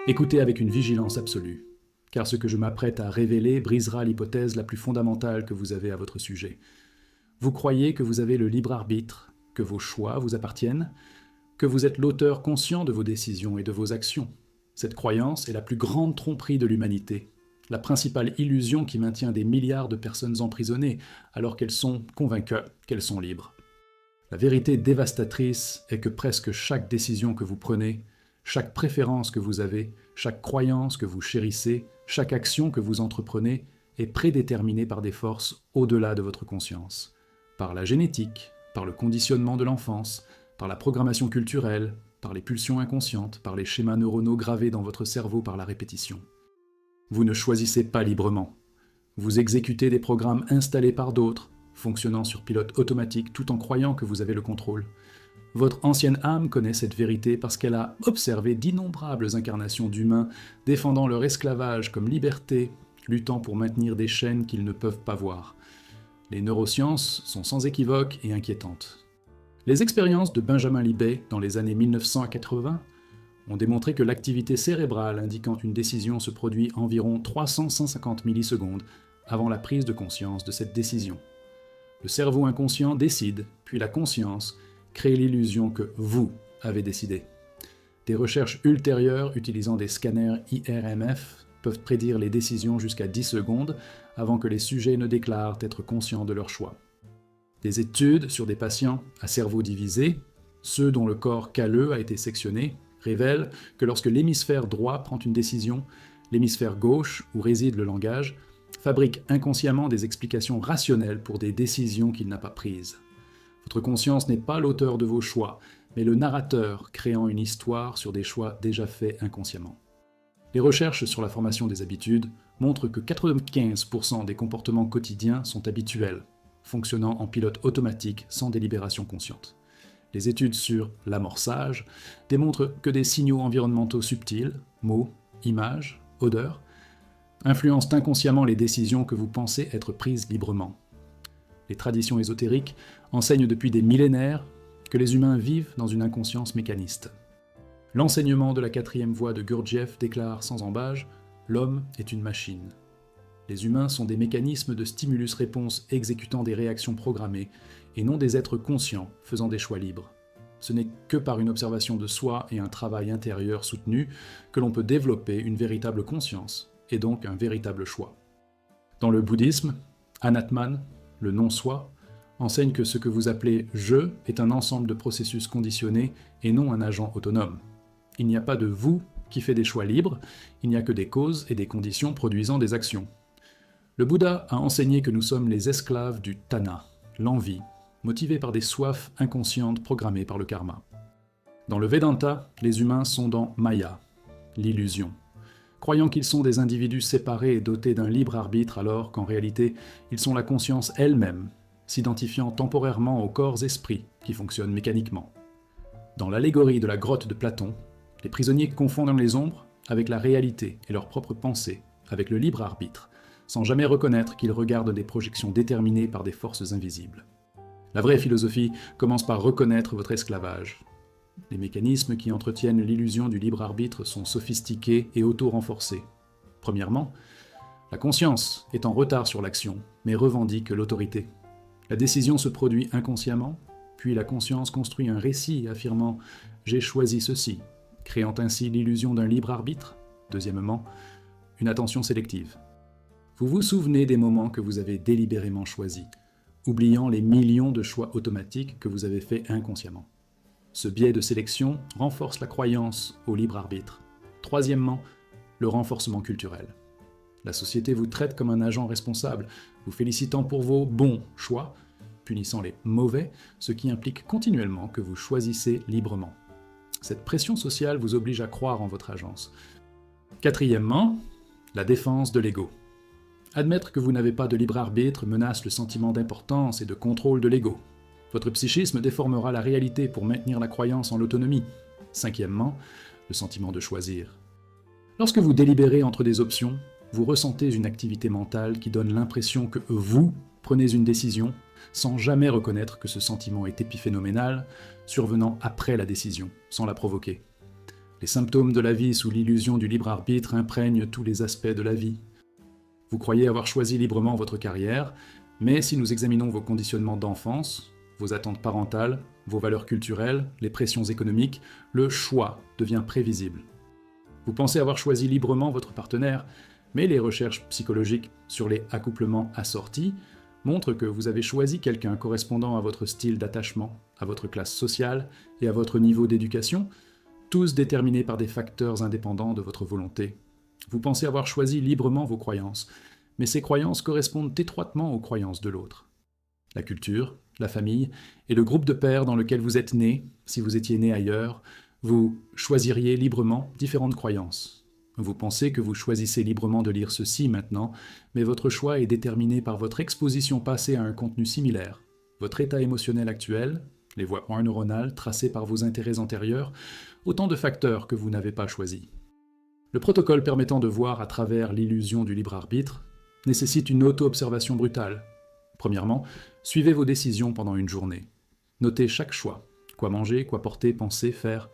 Écoutez avec une vigilance absolue, car ce que je m'apprête à révéler brisera l'hypothèse la plus fondamentale que vous avez à votre sujet. Vous croyez que vous avez le libre arbitre, que vos choix vous appartiennent, que vous êtes l'auteur conscient de vos décisions et de vos actions. Cette croyance est la plus grande tromperie de l'humanité, la principale illusion qui maintient des milliards de personnes emprisonnées alors qu'elles sont convaincues qu'elles sont libres. La vérité dévastatrice est que presque chaque décision que vous prenez, chaque préférence que vous avez, chaque croyance que vous chérissez, chaque action que vous entreprenez est prédéterminée par des forces au-delà de votre conscience, par la génétique, par le conditionnement de l'enfance, par la programmation culturelle, par les pulsions inconscientes, par les schémas neuronaux gravés dans votre cerveau par la répétition. Vous ne choisissez pas librement. Vous exécutez des programmes installés par d'autres, fonctionnant sur pilote automatique tout en croyant que vous avez le contrôle. Votre ancienne âme connaît cette vérité parce qu'elle a observé d'innombrables incarnations d'humains défendant leur esclavage comme liberté, luttant pour maintenir des chaînes qu'ils ne peuvent pas voir. Les neurosciences sont sans équivoque et inquiétantes. Les expériences de Benjamin Libet dans les années 1980 ont démontré que l'activité cérébrale indiquant une décision se produit environ 350 millisecondes avant la prise de conscience de cette décision. Le cerveau inconscient décide, puis la conscience crée l'illusion que vous avez décidé. Des recherches ultérieures utilisant des scanners IRMF peuvent prédire les décisions jusqu'à 10 secondes avant que les sujets ne déclarent être conscients de leur choix. Des études sur des patients à cerveau divisé, ceux dont le corps calleux a été sectionné, révèlent que lorsque l'hémisphère droit prend une décision, l'hémisphère gauche, où réside le langage, fabrique inconsciemment des explications rationnelles pour des décisions qu'il n'a pas prises. Votre conscience n'est pas l'auteur de vos choix, mais le narrateur créant une histoire sur des choix déjà faits inconsciemment. Les recherches sur la formation des habitudes montrent que 95% des comportements quotidiens sont habituels, fonctionnant en pilote automatique sans délibération consciente. Les études sur l'amorçage démontrent que des signaux environnementaux subtils, mots, images, odeurs, influencent inconsciemment les décisions que vous pensez être prises librement. Les traditions ésotériques enseignent depuis des millénaires que les humains vivent dans une inconscience mécaniste. L'enseignement de la 4e voie de Gurdjieff déclare sans ambages « L'homme est une machine ». Les humains sont des mécanismes de stimulus-réponse exécutant des réactions programmées et non des êtres conscients faisant des choix libres. Ce n'est que par une observation de soi et un travail intérieur soutenu que l'on peut développer une véritable conscience et donc un véritable choix. Dans le bouddhisme, Anatman, le non-soi, enseigne que ce que vous appelez « je » est un ensemble de processus conditionnés et non un agent autonome. Il n'y a pas de « vous » qui fait des choix libres, il n'y a que des causes et des conditions produisant des actions. Le Bouddha a enseigné que nous sommes les esclaves du Tanha, l'envie, motivés par des soifs inconscientes programmées par le karma. Dans le Vedanta, les humains sont dans Maya, l'illusion, croyant qu'ils sont des individus séparés et dotés d'un libre arbitre alors qu'en réalité, ils sont la conscience elle-même, s'identifiant temporairement aux corps-esprits qui fonctionnent mécaniquement. Dans l'allégorie de la grotte de Platon, les prisonniers confondent les ombres avec la réalité et leurs propres pensées, avec le libre arbitre, sans jamais reconnaître qu'ils regardent des projections déterminées par des forces invisibles. La vraie philosophie commence par reconnaître votre esclavage. Les mécanismes qui entretiennent l'illusion du libre arbitre sont sophistiqués et auto-renforcés. Premièrement, la conscience est en retard sur l'action, mais revendique l'autorité. La décision se produit inconsciemment, puis la conscience construit un récit affirmant « j'ai choisi ceci », créant ainsi l'illusion d'un libre arbitre. Deuxièmement, une attention sélective. Vous vous souvenez des moments que vous avez délibérément choisis, oubliant les millions de choix automatiques que vous avez faits inconsciemment. Ce biais de sélection renforce la croyance au libre arbitre. Troisièmement, le renforcement culturel. La société vous traite comme un agent responsable, vous félicitant pour vos bons choix, punissant les mauvais, ce qui implique continuellement que vous choisissez librement. Cette pression sociale vous oblige à croire en votre agence. Quatrièmement, la défense de l'ego. Admettre que vous n'avez pas de libre arbitre menace le sentiment d'importance et de contrôle de l'ego. Votre psychisme déformera la réalité pour maintenir la croyance en l'autonomie. Cinquièmement, le sentiment de choisir. Lorsque vous délibérez entre des options, vous ressentez une activité mentale qui donne l'impression que vous prenez une décision sans jamais reconnaître que ce sentiment est épiphénoménal, survenant après la décision, sans la provoquer. Les symptômes de la vie sous l'illusion du libre arbitre imprègnent tous les aspects de la vie. Vous croyez avoir choisi librement votre carrière, mais si nous examinons vos conditionnements d'enfance, vos attentes parentales, vos valeurs culturelles, les pressions économiques, le choix devient prévisible. Vous pensez avoir choisi librement votre partenaire, mais les recherches psychologiques sur les accouplements assortis montrent que vous avez choisi quelqu'un correspondant à votre style d'attachement, à votre classe sociale et à votre niveau d'éducation, tous déterminés par des facteurs indépendants de votre volonté. Vous pensez avoir choisi librement vos croyances, mais ces croyances correspondent étroitement aux croyances de l'autre. La culture, la famille et le groupe de pairs dans lequel vous êtes né, si vous étiez né ailleurs, vous choisiriez librement différentes croyances. Vous pensez que vous choisissez librement de lire ceci maintenant, mais votre choix est déterminé par votre exposition passée à un contenu similaire, votre état émotionnel actuel, les voies neuronales tracées par vos intérêts antérieurs, autant de facteurs que vous n'avez pas choisis. Le protocole permettant de voir à travers l'illusion du libre arbitre nécessite une auto-observation brutale. Premièrement, suivez vos décisions pendant une journée. Notez chaque choix, quoi manger, quoi porter, penser, faire.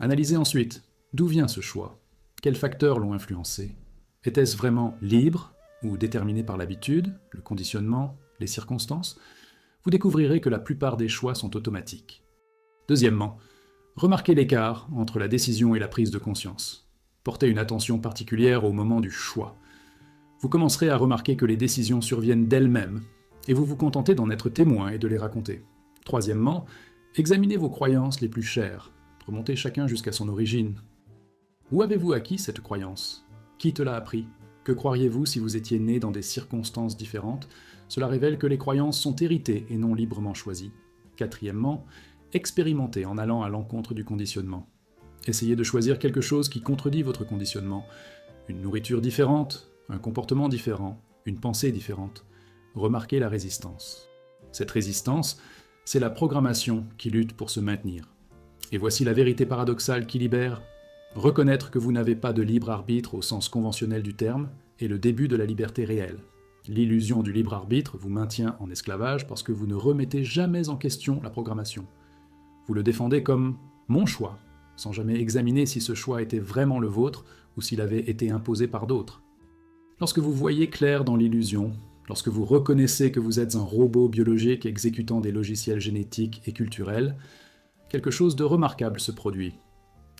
Analysez ensuite, d'où vient ce choix? Quels facteurs l'ont influencé? Était-ce vraiment libre ou déterminé par l'habitude, le conditionnement, les circonstances? Vous découvrirez que la plupart des choix sont automatiques. Deuxièmement, remarquez l'écart entre la décision et la prise de conscience. Portez une attention particulière au moment du choix. Vous commencerez à remarquer que les décisions surviennent d'elles-mêmes, et vous vous contentez d'en être témoin et de les raconter. Troisièmement, examinez vos croyances les plus chères. Remontez chacun jusqu'à son origine. Où avez-vous acquis cette croyance? Qui te l'a appris? Que croiriez-vous si vous étiez né dans des circonstances différentes? Cela révèle que les croyances sont héritées et non librement choisies. Quatrièmement, expérimentez en allant à l'encontre du conditionnement. Essayez de choisir quelque chose qui contredit votre conditionnement. Une nourriture différente, un comportement différent, une pensée différente. Remarquez la résistance. Cette résistance, c'est la programmation qui lutte pour se maintenir. Et voici la vérité paradoxale qui libère. Reconnaître que vous n'avez pas de libre arbitre au sens conventionnel du terme est le début de la liberté réelle. L'illusion du libre arbitre vous maintient en esclavage parce que vous ne remettez jamais en question la programmation. Vous le défendez comme « mon choix », sans jamais examiner si ce choix était vraiment le vôtre ou s'il avait été imposé par d'autres. Lorsque vous voyez clair dans l'illusion, lorsque vous reconnaissez que vous êtes un robot biologique exécutant des logiciels génétiques et culturels, quelque chose de remarquable se produit.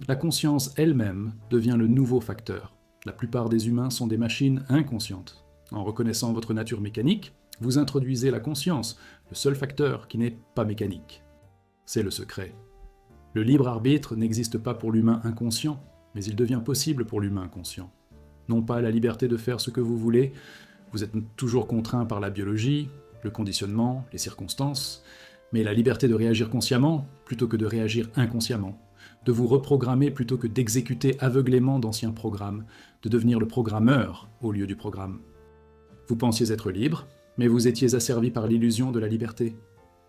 La conscience elle-même devient le nouveau facteur. La plupart des humains sont des machines inconscientes. En reconnaissant votre nature mécanique, vous introduisez la conscience, le seul facteur qui n'est pas mécanique. C'est le secret. Le libre arbitre n'existe pas pour l'humain inconscient, mais il devient possible pour l'humain conscient. Non pas la liberté de faire ce que vous voulez, vous êtes toujours contraint par la biologie, le conditionnement, les circonstances, mais la liberté de réagir consciemment plutôt que de réagir inconsciemment, de vous reprogrammer plutôt que d'exécuter aveuglément d'anciens programmes, de devenir le programmeur au lieu du programme. Vous pensiez être libre, mais vous étiez asservi par l'illusion de la liberté.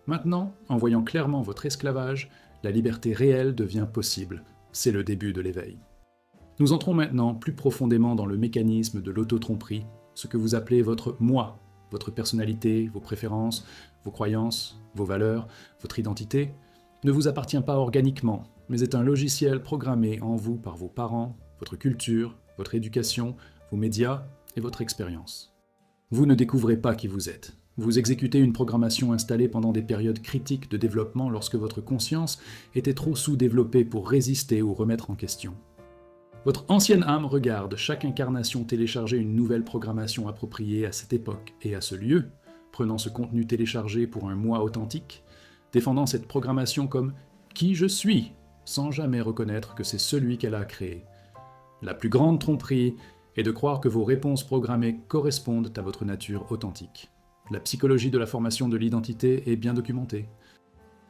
Maintenant, en voyant clairement votre esclavage, la liberté réelle devient possible. C'est le début de l'éveil. Nous entrons maintenant plus profondément dans le mécanisme de l'auto-tromperie, ce que vous appelez votre « moi », votre personnalité, vos préférences, vos croyances, vos valeurs, votre identité, ne vous appartient pas organiquement, mais est un logiciel programmé en vous par vos parents, votre culture, votre éducation, vos médias et votre expérience. Vous ne découvrez pas qui vous êtes. Vous exécutez une programmation installée pendant des périodes critiques de développement lorsque votre conscience était trop sous-développée pour résister ou remettre en question. Votre ancienne âme regarde chaque incarnation télécharger une nouvelle programmation appropriée à cette époque et à ce lieu, prenant ce contenu téléchargé pour un moi authentique, défendant cette programmation comme « qui je suis », sans jamais reconnaître que c'est celui qu'elle a créé. La plus grande tromperie est de croire que vos réponses programmées correspondent à votre nature authentique. La psychologie de la formation de l'identité est bien documentée.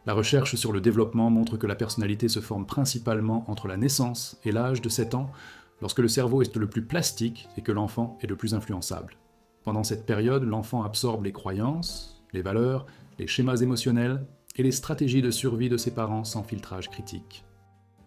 La recherche sur le développement montre que la personnalité se forme principalement entre la naissance et l'âge de 7 ans, lorsque le cerveau est le plus plastique et que l'enfant est le plus influençable. Pendant cette période, l'enfant absorbe les croyances, les valeurs, les schémas émotionnels et les stratégies de survie de ses parents sans filtrage critique.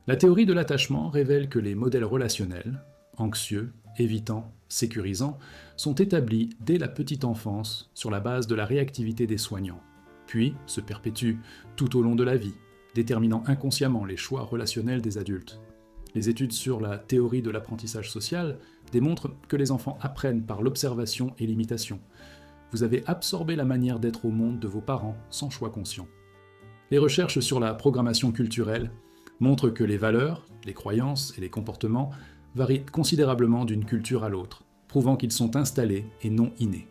La théorie de l'attachement révèle que les modèles relationnels, anxieux, évitants, sécurisants, sont établis dès la petite enfance sur la base de la réactivité des soignants, puis se perpétuent tout au long de la vie, déterminant inconsciemment les choix relationnels des adultes. Les études sur la théorie de l'apprentissage social démontrent que les enfants apprennent par l'observation et l'imitation. Vous avez absorbé la manière d'être au monde de vos parents sans choix conscient. Les recherches sur la programmation culturelle montrent que les valeurs, les croyances et les comportements varient considérablement d'une culture à l'autre, prouvant qu'ils sont installés et non innés.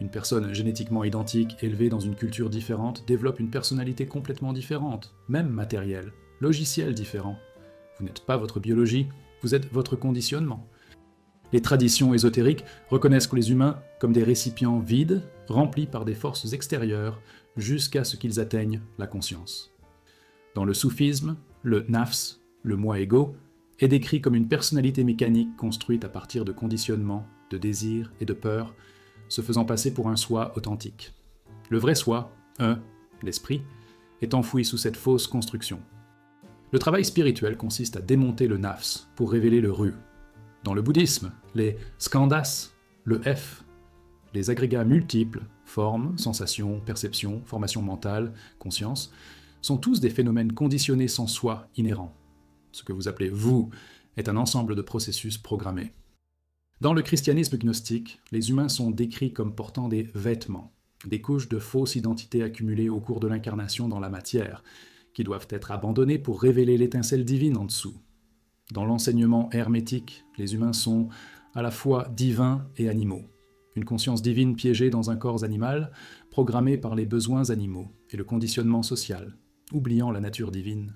Une personne génétiquement identique élevée dans une culture différente développe une personnalité complètement différente, même matérielle, logiciel différent. Vous n'êtes pas votre biologie, vous êtes votre conditionnement. Les traditions ésotériques reconnaissent que les humains comme des récipients vides, remplis par des forces extérieures, jusqu'à ce qu'ils atteignent la conscience. Dans le soufisme, le nafs, le moi-ego, est décrit comme une personnalité mécanique construite à partir de conditionnements, de désirs et de peurs, se faisant passer pour un soi authentique. Le vrai soi, l'esprit, est enfoui sous cette fausse construction. Le travail spirituel consiste à démonter le nafs pour révéler le ru. Dans le bouddhisme, les skandhas, le F, les agrégats multiples, formes, sensations, perceptions, formation mentale, conscience, sont tous des phénomènes conditionnés sans soi inhérents. Ce que vous appelez vous est un ensemble de processus programmés. Dans le christianisme gnostique, les humains sont décrits comme portant des vêtements, des couches de fausses identités accumulées au cours de l'incarnation dans la matière, qui doivent être abandonnées pour révéler l'étincelle divine en dessous. Dans l'enseignement hermétique, les humains sont à la fois divins et animaux. Une conscience divine piégée dans un corps animal, programmée par les besoins animaux et le conditionnement social, oubliant la nature divine.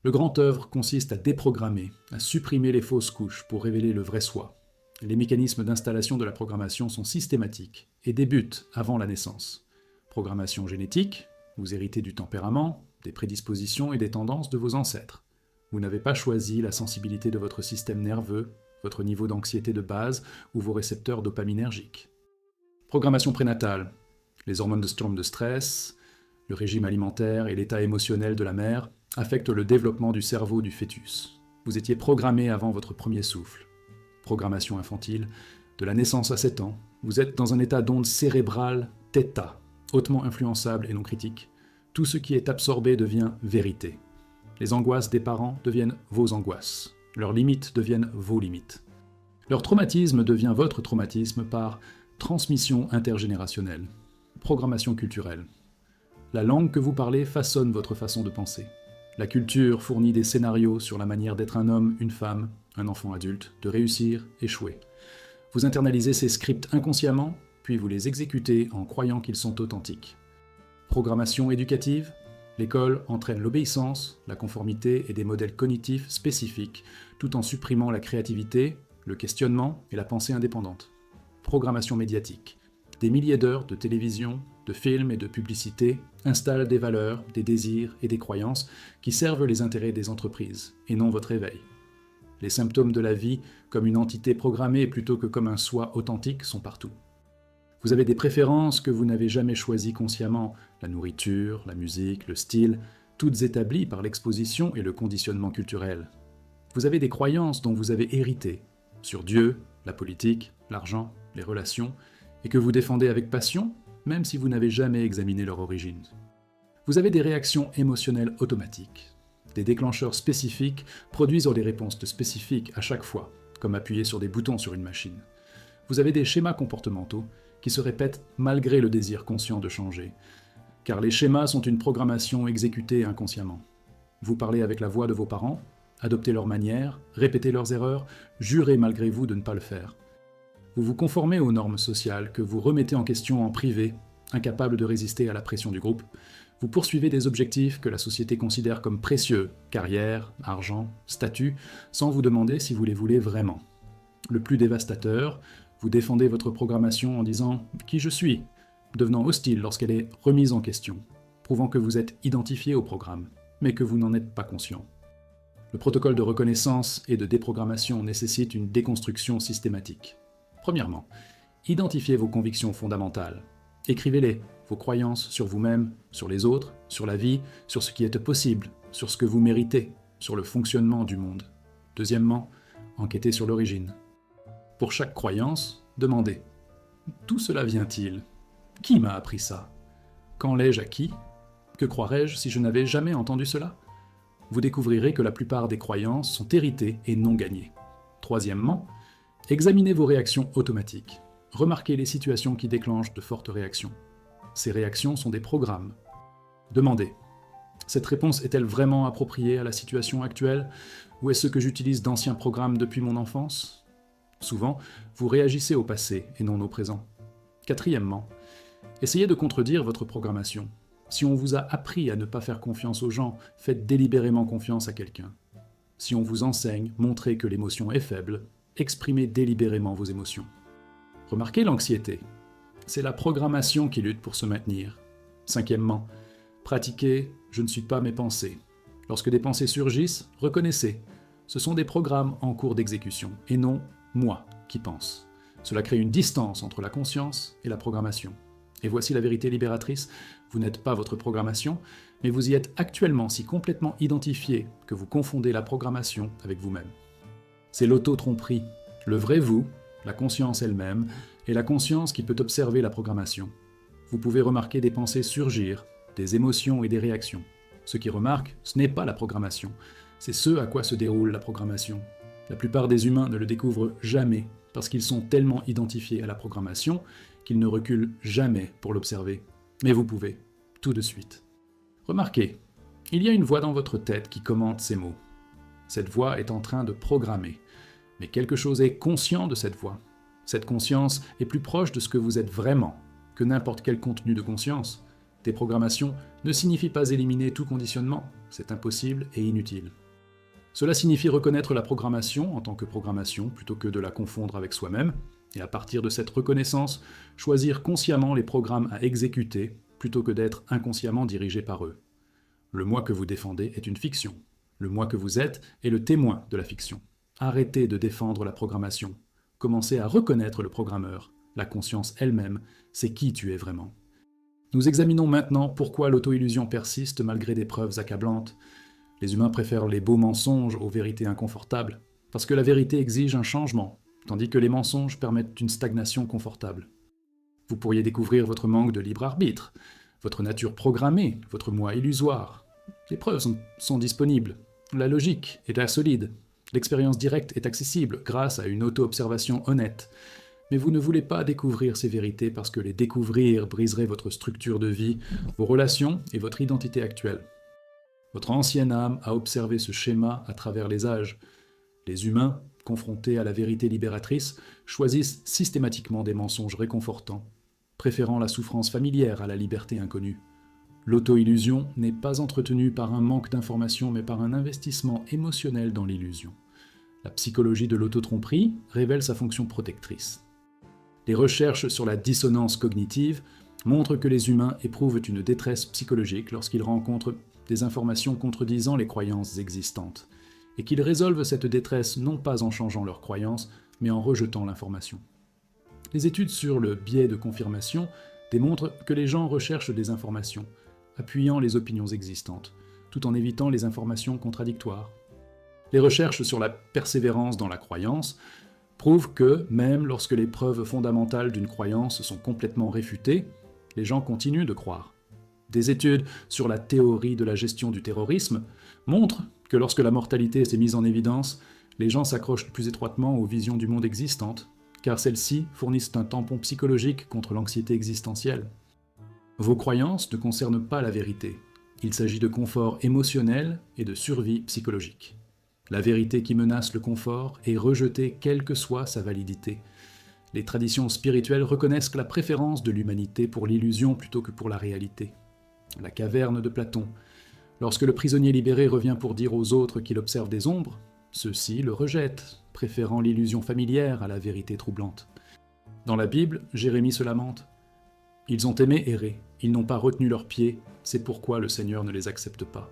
Le grand œuvre consiste à déprogrammer, à supprimer les fausses couches pour révéler le vrai soi. Les mécanismes d'installation de la programmation sont systématiques et débutent avant la naissance. Programmation génétique, vous héritez du tempérament, des prédispositions et des tendances de vos ancêtres. Vous n'avez pas choisi la sensibilité de votre système nerveux, votre niveau d'anxiété de base ou vos récepteurs dopaminergiques. Programmation prénatale, les hormones de stress, le régime alimentaire et l'état émotionnel de la mère affectent le développement du cerveau du fœtus. Vous étiez programmé avant votre premier souffle. Programmation infantile, de la naissance à 7 ans, vous êtes dans un état d'onde cérébrale θ, hautement influençable et non critique. Tout ce qui est absorbé devient vérité. Les angoisses des parents deviennent vos angoisses. Leurs limites deviennent vos limites. Leur traumatisme devient votre traumatisme par transmission intergénérationnelle. Programmation culturelle. La langue que vous parlez façonne votre façon de penser. La culture fournit des scénarios sur la manière d'être un homme, une femme, un enfant adulte, de réussir, échouer. Vous internalisez ces scripts inconsciemment, puis vous les exécutez en croyant qu'ils sont authentiques. Programmation éducative. L'école entraîne l'obéissance, la conformité et des modèles cognitifs spécifiques, tout en supprimant la créativité, le questionnement et la pensée indépendante. Programmation médiatique. Des milliers d'heures de télévision, de films et de publicités installent des valeurs, des désirs et des croyances qui servent les intérêts des entreprises, et non votre éveil. Les symptômes de la vie, comme une entité programmée plutôt que comme un soi authentique, sont partout. Vous avez des préférences que vous n'avez jamais choisies consciemment, la nourriture, la musique, le style, toutes établies par l'exposition et le conditionnement culturel. Vous avez des croyances dont vous avez hérité, sur Dieu, la politique, l'argent, les relations, et que vous défendez avec passion, même si vous n'avez jamais examiné leur origine. Vous avez des réactions émotionnelles automatiques. Des déclencheurs spécifiques produisent des réponses spécifiques à chaque fois, comme appuyer sur des boutons sur une machine. Vous avez des schémas comportementaux qui se répètent malgré le désir conscient de changer, car les schémas sont une programmation exécutée inconsciemment. Vous parlez avec la voix de vos parents, adoptez leurs manières, répétez leurs erreurs, jurez malgré vous de ne pas le faire. Vous vous conformez aux normes sociales que vous remettez en question en privé, incapable de résister à la pression du groupe. Vous poursuivez des objectifs que la société considère comme précieux, carrière, argent, statut, sans vous demander si vous les voulez vraiment. Le plus dévastateur, vous défendez votre programmation en disant « qui je suis », devenant hostile lorsqu'elle est remise en question, prouvant que vous êtes identifié au programme, mais que vous n'en êtes pas conscient. Le protocole de reconnaissance et de déprogrammation nécessite une déconstruction systématique. Premièrement, identifiez vos convictions fondamentales. Écrivez-les, vos croyances sur vous-même, sur les autres, sur la vie, sur ce qui est possible, sur ce que vous méritez, sur le fonctionnement du monde. Deuxièmement, enquêtez sur l'origine. Pour chaque croyance, demandez « D'où cela vient-il ? Qui m'a appris ça ? Quand l'ai-je acquis ? Que croirais-je si je n'avais jamais entendu cela ? vous découvrirez que la plupart des croyances sont héritées et non gagnées. Troisièmement, examinez vos réactions automatiques. Remarquez les situations qui déclenchent de fortes réactions. Ces réactions sont des programmes. Demandez, cette réponse est-elle vraiment appropriée à la situation actuelle, ou est-ce que j'utilise d'anciens programmes depuis mon enfance ? Souvent, vous réagissez au passé et non au présent. Quatrièmement, essayez de contredire votre programmation. Si on vous a appris à ne pas faire confiance aux gens, faites délibérément confiance à quelqu'un. Si on vous enseigne, montrez que l'émotion est faible, exprimez délibérément vos émotions. Remarquez l'anxiété. C'est la programmation qui lutte pour se maintenir. Cinquièmement, pratiquez « je ne suis pas mes pensées ». Lorsque des pensées surgissent, reconnaissez. Ce sont des programmes en cours d'exécution, et non « moi » qui pense. Cela crée une distance entre la conscience et la programmation. Et voici la vérité libératrice, vous n'êtes pas votre programmation, mais vous y êtes actuellement si complètement identifié que vous confondez la programmation avec vous-même. C'est l'auto-tromperie, le vrai vous, la conscience elle-même, et la conscience qui peut observer la programmation. Vous pouvez remarquer des pensées surgir, des émotions et des réactions. Ce qui remarque, ce n'est pas la programmation, c'est ce à quoi se déroule la programmation. La plupart des humains ne le découvrent jamais, parce qu'ils sont tellement identifiés à la programmation qu'ils ne reculent jamais pour l'observer. Mais vous pouvez, tout de suite. Remarquez, il y a une voix dans votre tête qui commente ces mots. Cette voix est en train de programmer, mais quelque chose est conscient de cette voix. Cette conscience est plus proche de ce que vous êtes vraiment que n'importe quel contenu de conscience. Déprogrammation ne signifie pas éliminer tout conditionnement, c'est impossible et inutile. Cela signifie reconnaître la programmation en tant que programmation plutôt que de la confondre avec soi-même, et à partir de cette reconnaissance, choisir consciemment les programmes à exécuter plutôt que d'être inconsciemment dirigé par eux. Le moi que vous défendez est une fiction. Le moi que vous êtes est le témoin de la fiction. Arrêtez de défendre la programmation. Commencez à reconnaître le programmeur. La conscience elle-même, c'est qui tu es vraiment. Nous examinons maintenant pourquoi l'auto-illusion persiste malgré des preuves accablantes. Les humains préfèrent les beaux mensonges aux vérités inconfortables, parce que la vérité exige un changement, tandis que les mensonges permettent une stagnation confortable. Vous pourriez découvrir votre manque de libre arbitre, votre nature programmée, votre moi illusoire. Les preuves sont disponibles, la logique est solide, l'expérience directe est accessible grâce à une auto-observation honnête. Mais vous ne voulez pas découvrir ces vérités parce que les découvrir briserait votre structure de vie, vos relations et votre identité actuelle. Votre ancienne âme a observé ce schéma à travers les âges. Les humains, confrontés à la vérité libératrice, choisissent systématiquement des mensonges réconfortants, préférant la souffrance familière à la liberté inconnue. L'auto-illusion n'est pas entretenue par un manque d'information mais par un investissement émotionnel dans l'illusion. La psychologie de l'auto-tromperie révèle sa fonction protectrice. Les recherches sur la dissonance cognitive montrent que les humains éprouvent une détresse psychologique lorsqu'ils rencontrent des informations contredisant les croyances existantes, et qu'ils résolvent cette détresse non pas en changeant leurs croyances, mais en rejetant l'information. Les études sur le biais de confirmation démontrent que les gens recherchent des informations, appuyant les opinions existantes, tout en évitant les informations contradictoires. Les recherches sur la persévérance dans la croyance prouvent que, même lorsque les preuves fondamentales d'une croyance sont complètement réfutées, les gens continuent de croire. Des études sur la théorie de la gestion du terrorisme montrent que lorsque la mortalité s'est mise en évidence, les gens s'accrochent plus étroitement aux visions du monde existantes, car celles-ci fournissent un tampon psychologique contre l'anxiété existentielle. Vos croyances ne concernent pas la vérité. Il s'agit de confort émotionnel et de survie psychologique. La vérité qui menace le confort est rejetée quelle que soit sa validité. Les traditions spirituelles reconnaissent la préférence de l'humanité pour l'illusion plutôt que pour la réalité. La caverne de Platon. Lorsque le prisonnier libéré revient pour dire aux autres qu'il observe des ombres, ceux-ci le rejettent, préférant l'illusion familière à la vérité troublante. Dans la Bible, Jérémie se lamente. « Ils ont aimé errer, ils n'ont pas retenu leurs pieds, c'est pourquoi le Seigneur ne les accepte pas. »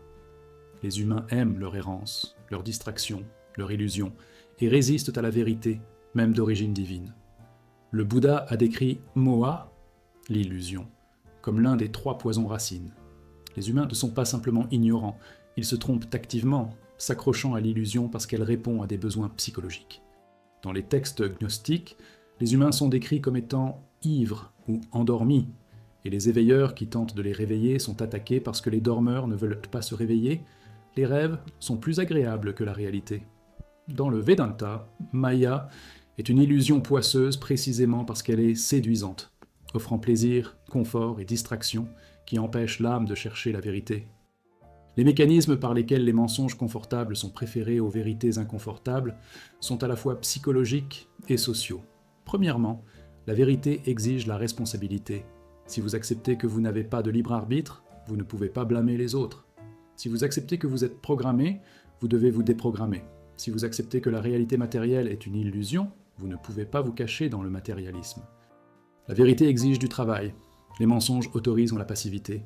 Les humains aiment leur errance, leur distraction, leur illusion, et résistent à la vérité, même d'origine divine. Le Bouddha a décrit Moha, l'illusion, comme l'un des 3 poisons racines. Les humains ne sont pas simplement ignorants, ils se trompent activement, s'accrochant à l'illusion parce qu'elle répond à des besoins psychologiques. Dans les textes gnostiques, les humains sont décrits comme étant ivres ou endormis, et les éveilleurs qui tentent de les réveiller sont attaqués parce que les dormeurs ne veulent pas se réveiller, Les rêves sont plus agréables que la réalité. Dans le Vedanta, Maya est une illusion poisseuse précisément parce qu'elle est séduisante, offrant plaisir, confort et distraction qui empêchent l'âme de chercher la vérité. Les mécanismes par lesquels les mensonges confortables sont préférés aux vérités inconfortables sont à la fois psychologiques et sociaux. Premièrement, la vérité exige la responsabilité. Si vous acceptez que vous n'avez pas de libre arbitre, vous ne pouvez pas blâmer les autres. Si vous acceptez que vous êtes programmé, vous devez vous déprogrammer. Si vous acceptez que la réalité matérielle est une illusion, vous ne pouvez pas vous cacher dans le matérialisme. La vérité exige du travail. Les mensonges autorisent la passivité.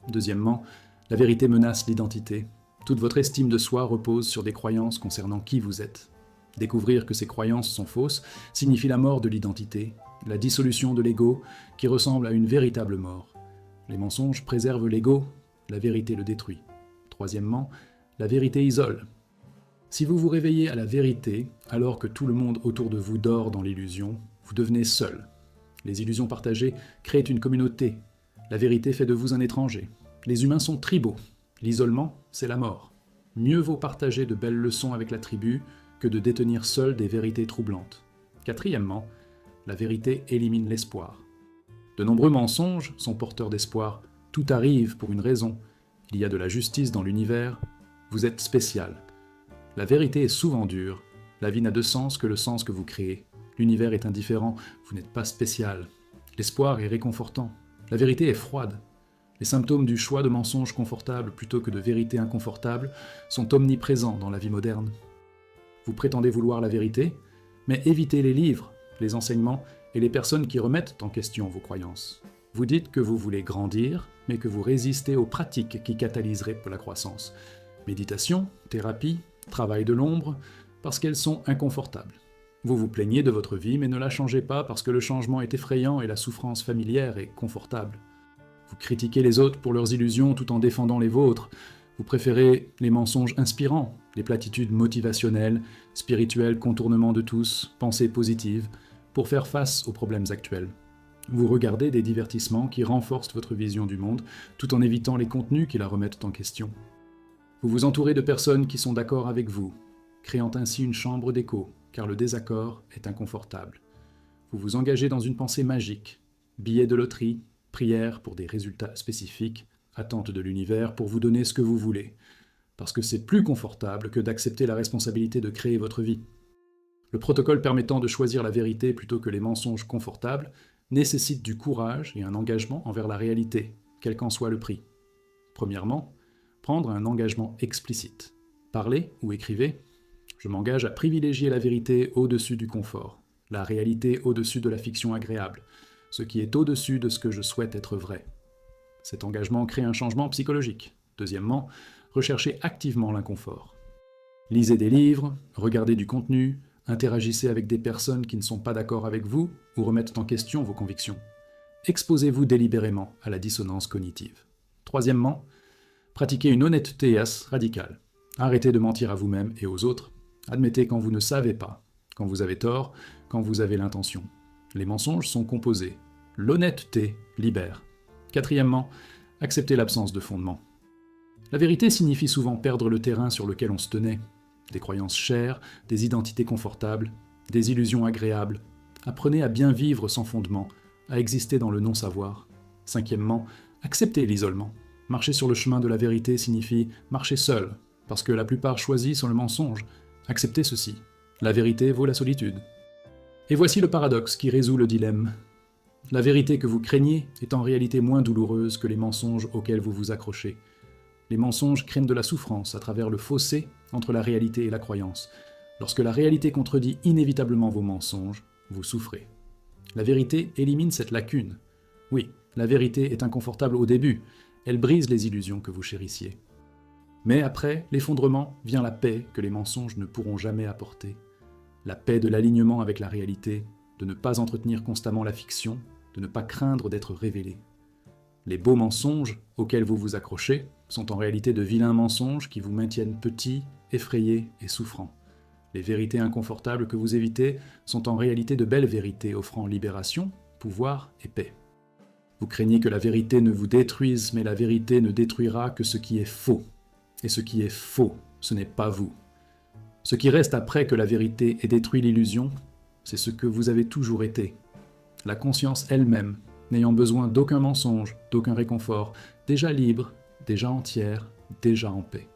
Deuxièmement, la vérité menace l'identité. Toute votre estime de soi repose sur des croyances concernant qui vous êtes. Découvrir que ces croyances sont fausses signifie la mort de l'identité, la dissolution de l'ego qui ressemble à une véritable mort. Les mensonges préservent l'ego, la vérité le détruit. Troisièmement, la vérité isole. Si vous vous réveillez à la vérité alors que tout le monde autour de vous dort dans l'illusion, vous devenez seul. Les illusions partagées créent une communauté. La vérité fait de vous un étranger. Les humains sont tribaux. L'isolement, c'est la mort. Mieux vaut partager de belles leçons avec la tribu que de détenir seul des vérités troublantes. Quatrièmement, la vérité élimine l'espoir. De nombreux mensonges sont porteurs d'espoir. Tout arrive pour une raison. Il y a de la justice dans l'univers. Vous êtes spécial. La vérité est souvent dure. La vie n'a de sens que le sens que vous créez. L'univers est indifférent. Vous n'êtes pas spécial. L'espoir est réconfortant. La vérité est froide. Les symptômes du choix de mensonges confortables plutôt que de vérités inconfortables sont omniprésents dans la vie moderne. Vous prétendez vouloir la vérité, mais évitez les livres, les enseignements et les personnes qui remettent en question vos croyances. Vous dites que vous voulez grandir, mais que vous résistez aux pratiques qui catalyseraient pour la croissance. Méditation, thérapie, travail de l'ombre, parce qu'elles sont inconfortables. Vous vous plaignez de votre vie, mais ne la changez pas parce que le changement est effrayant et la souffrance familière est confortable. Vous critiquez les autres pour leurs illusions tout en défendant les vôtres. Vous préférez les mensonges inspirants, les platitudes motivationnelles, spirituels contournements de tous, pensées positives, pour faire face aux problèmes actuels. Vous regardez des divertissements qui renforcent votre vision du monde, tout en évitant les contenus qui la remettent en question. Vous vous entourez de personnes qui sont d'accord avec vous, créant ainsi une chambre d'écho, car le désaccord est inconfortable. Vous vous engagez dans une pensée magique, billets de loterie, prières pour des résultats spécifiques, attente de l'univers pour vous donner ce que vous voulez, parce que c'est plus confortable que d'accepter la responsabilité de créer votre vie. Le protocole permettant de choisir la vérité plutôt que les mensonges confortables nécessite du courage et un engagement envers la réalité, quel qu'en soit le prix. Premièrement, prendre un engagement explicite. Parlez ou écrivez « Je m'engage à privilégier la vérité au-dessus du confort, la réalité au-dessus de la fiction agréable, ce qui est au-dessus de ce que je souhaite être vrai. » Cet engagement crée un changement psychologique. Deuxièmement, recherchez activement l'inconfort. Lisez des livres, regardez du contenu, interagissez avec des personnes qui ne sont pas d'accord avec vous ou remettent en question vos convictions. Exposez-vous délibérément à la dissonance cognitive. Troisièmement, pratiquez une honnêteté radicale. Arrêtez de mentir à vous-même et aux autres. Admettez quand vous ne savez pas, quand vous avez tort, quand vous avez l'intention. Les mensonges sont composés. L'honnêteté libère. Quatrièmement, acceptez l'absence de fondement. La vérité signifie souvent perdre le terrain sur lequel on se tenait. Des croyances chères, des identités confortables, des illusions agréables. Apprenez à bien vivre sans fondement, à exister dans le non-savoir. Cinquièmement, acceptez l'isolement. Marcher sur le chemin de la vérité signifie marcher seul, parce que la plupart choisissent le mensonge. Acceptez ceci. La vérité vaut la solitude. Et voici le paradoxe qui résout le dilemme. La vérité que vous craignez est en réalité moins douloureuse que les mensonges auxquels vous vous accrochez. Les mensonges créent de la souffrance à travers le fossé entre la réalité et la croyance. Lorsque la réalité contredit inévitablement vos mensonges, vous souffrez. La vérité élimine cette lacune. Oui, la vérité est inconfortable au début, elle brise les illusions que vous chérissiez. Mais après l'effondrement vient la paix que les mensonges ne pourront jamais apporter. La paix de l'alignement avec la réalité, de ne pas entretenir constamment la fiction, de ne pas craindre d'être révélé. Les beaux mensonges auxquels vous vous accrochez sont en réalité de vilains mensonges qui vous maintiennent petits, effrayés et souffrants. Les vérités inconfortables que vous évitez sont en réalité de belles vérités offrant libération, pouvoir et paix. Vous craignez que la vérité ne vous détruise, mais la vérité ne détruira que ce qui est faux. et ce qui est faux, ce n'est pas vous. Ce qui reste après que la vérité ait détruit l'illusion, c'est ce que vous avez toujours été. La conscience elle-même, n'ayant besoin d'aucun mensonge, d'aucun réconfort, déjà libre, déjà entière, déjà en paix.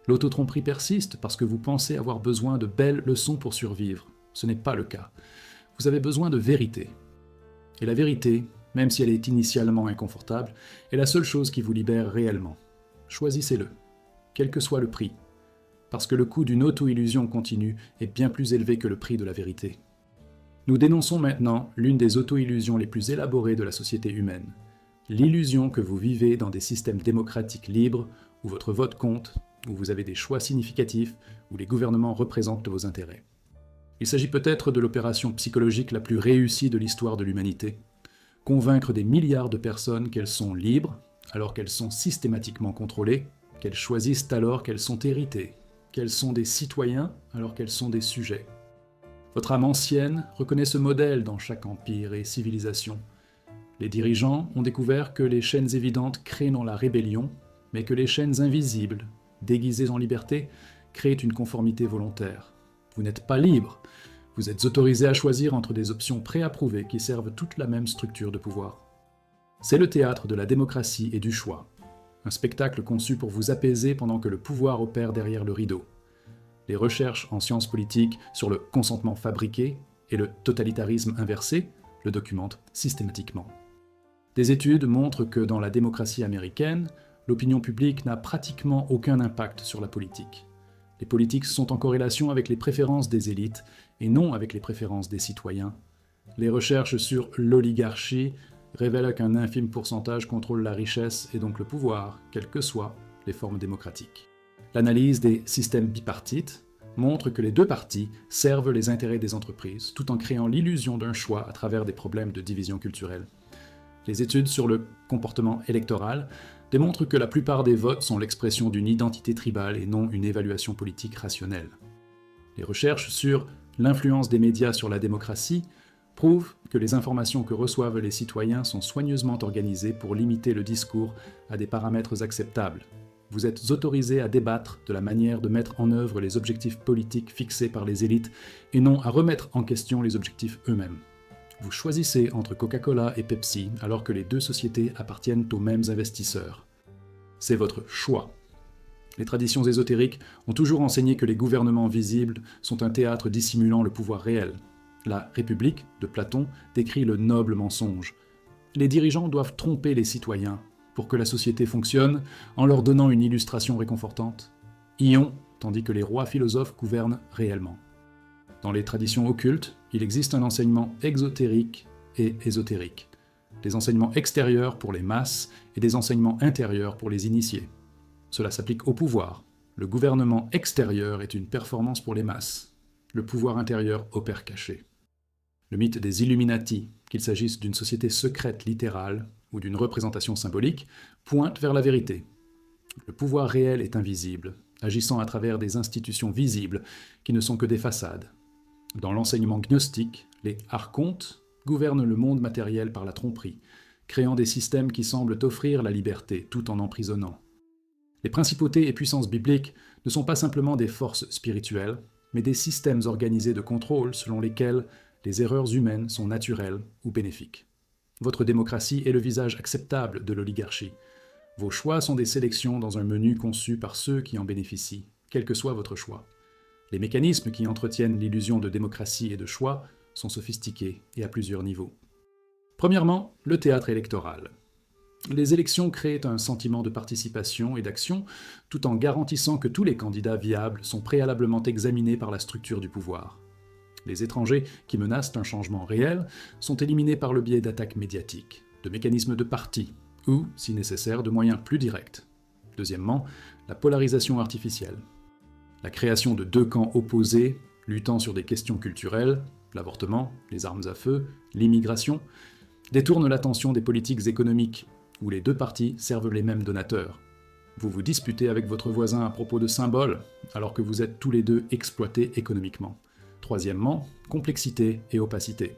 L'autotromperie persiste parce que vous pensez avoir besoin de belles leçons pour survivre. Ce n'est pas le cas. Vous avez besoin de vérité. Et la vérité, même si elle est initialement inconfortable, est la seule chose qui vous libère réellement. Choisissez-le, quel que soit le prix, parce que le coût d'une auto-illusion continue est bien plus élevé que le prix de la vérité. Nous dénonçons maintenant l'une des auto-illusions les plus élaborées de la société humaine, l'illusion que vous vivez dans des systèmes démocratiques libres où votre vote compte, où vous avez des choix significatifs, où les gouvernements représentent vos intérêts. Il s'agit peut-être de l'opération psychologique la plus réussie de l'histoire de l'humanité. Convaincre des milliards de personnes qu'elles sont libres, alors qu'elles sont systématiquement contrôlées, qu'elles choisissent alors qu'elles sont héritées, qu'elles sont des citoyens alors qu'elles sont des sujets. Votre âme ancienne reconnaît ce modèle dans chaque empire et civilisation. Les dirigeants ont découvert que les chaînes évidentes créent non la rébellion, mais que les chaînes invisibles, déguisées en liberté, créent une conformité volontaire. Vous n'êtes pas libre, vous êtes autorisé à choisir entre des options préapprouvées qui servent toute la même structure de pouvoir. C'est le théâtre de la démocratie et du choix, un spectacle conçu pour vous apaiser pendant que le pouvoir opère derrière le rideau. Les recherches en sciences politiques sur le consentement fabriqué et le totalitarisme inversé le documentent systématiquement. Des études montrent que dans la démocratie américaine, l'opinion publique n'a pratiquement aucun impact sur la politique. Les politiques sont en corrélation avec les préférences des élites et non avec les préférences des citoyens. Les recherches sur l'oligarchie révèlent qu'un infime pourcentage contrôle la richesse et donc le pouvoir, quelles que soient les formes démocratiques. L'analyse des systèmes bipartites montre que les deux partis servent les intérêts des entreprises tout en créant l'illusion d'un choix à travers des problèmes de division culturelle. Les études sur le comportement électoral démontrent que la plupart des votes sont l'expression d'une identité tribale et non une évaluation politique rationnelle. Les recherches sur l'influence des médias sur la démocratie prouvent que les informations que reçoivent les citoyens sont soigneusement organisées pour limiter le discours à des paramètres acceptables. Vous êtes autorisé à débattre de la manière de mettre en œuvre les objectifs politiques fixés par les élites et non à remettre en question les objectifs eux-mêmes. Vous choisissez entre Coca-Cola et Pepsi alors que les deux sociétés appartiennent aux mêmes investisseurs. C'est votre choix. Les traditions ésotériques ont toujours enseigné que les gouvernements visibles sont un théâtre dissimulant le pouvoir réel. La République, de Platon, décrit le noble mensonge. Les dirigeants doivent tromper les citoyens pour que la société fonctionne en leur donnant une illustration réconfortante. Ion, tandis que les rois philosophes gouvernent réellement. Dans les traditions occultes, il existe un enseignement exotérique et ésotérique. Des enseignements extérieurs pour les masses et des enseignements intérieurs pour les initiés. Cela s'applique au pouvoir. Le gouvernement extérieur est une performance pour les masses. Le pouvoir intérieur opère caché. Le mythe des Illuminati, qu'il s'agisse d'une société secrète littérale ou d'une représentation symbolique, pointe vers la vérité. Le pouvoir réel est invisible, agissant à travers des institutions visibles qui ne sont que des façades. Dans l'enseignement gnostique, les archontes gouvernent le monde matériel par la tromperie, créant des systèmes qui semblent offrir la liberté tout en emprisonnant. Les principautés et puissances bibliques ne sont pas simplement des forces spirituelles, mais des systèmes organisés de contrôle selon lesquels les erreurs humaines sont naturelles ou bénéfiques. Votre démocratie est le visage acceptable de l'oligarchie. Vos choix sont des sélections dans un menu conçu par ceux qui en bénéficient, quel que soit votre choix. Les mécanismes qui entretiennent l'illusion de démocratie et de choix sont sophistiqués et à plusieurs niveaux. Premièrement, le théâtre électoral. Les élections créent un sentiment de participation et d'action, tout en garantissant que tous les candidats viables sont préalablement examinés par la structure du pouvoir. Les étrangers qui menacent un changement réel sont éliminés par le biais d'attaques médiatiques, de mécanismes de parti, ou, si nécessaire, de moyens plus directs. Deuxièmement, la polarisation artificielle. La création de deux camps opposés, luttant sur des questions culturelles, l'avortement, les armes à feu, l'immigration, détourne l'attention des politiques économiques, où les deux partis servent les mêmes donateurs. Vous vous disputez avec votre voisin à propos de symboles, alors que vous êtes tous les deux exploités économiquement. Troisièmement, complexité et opacité.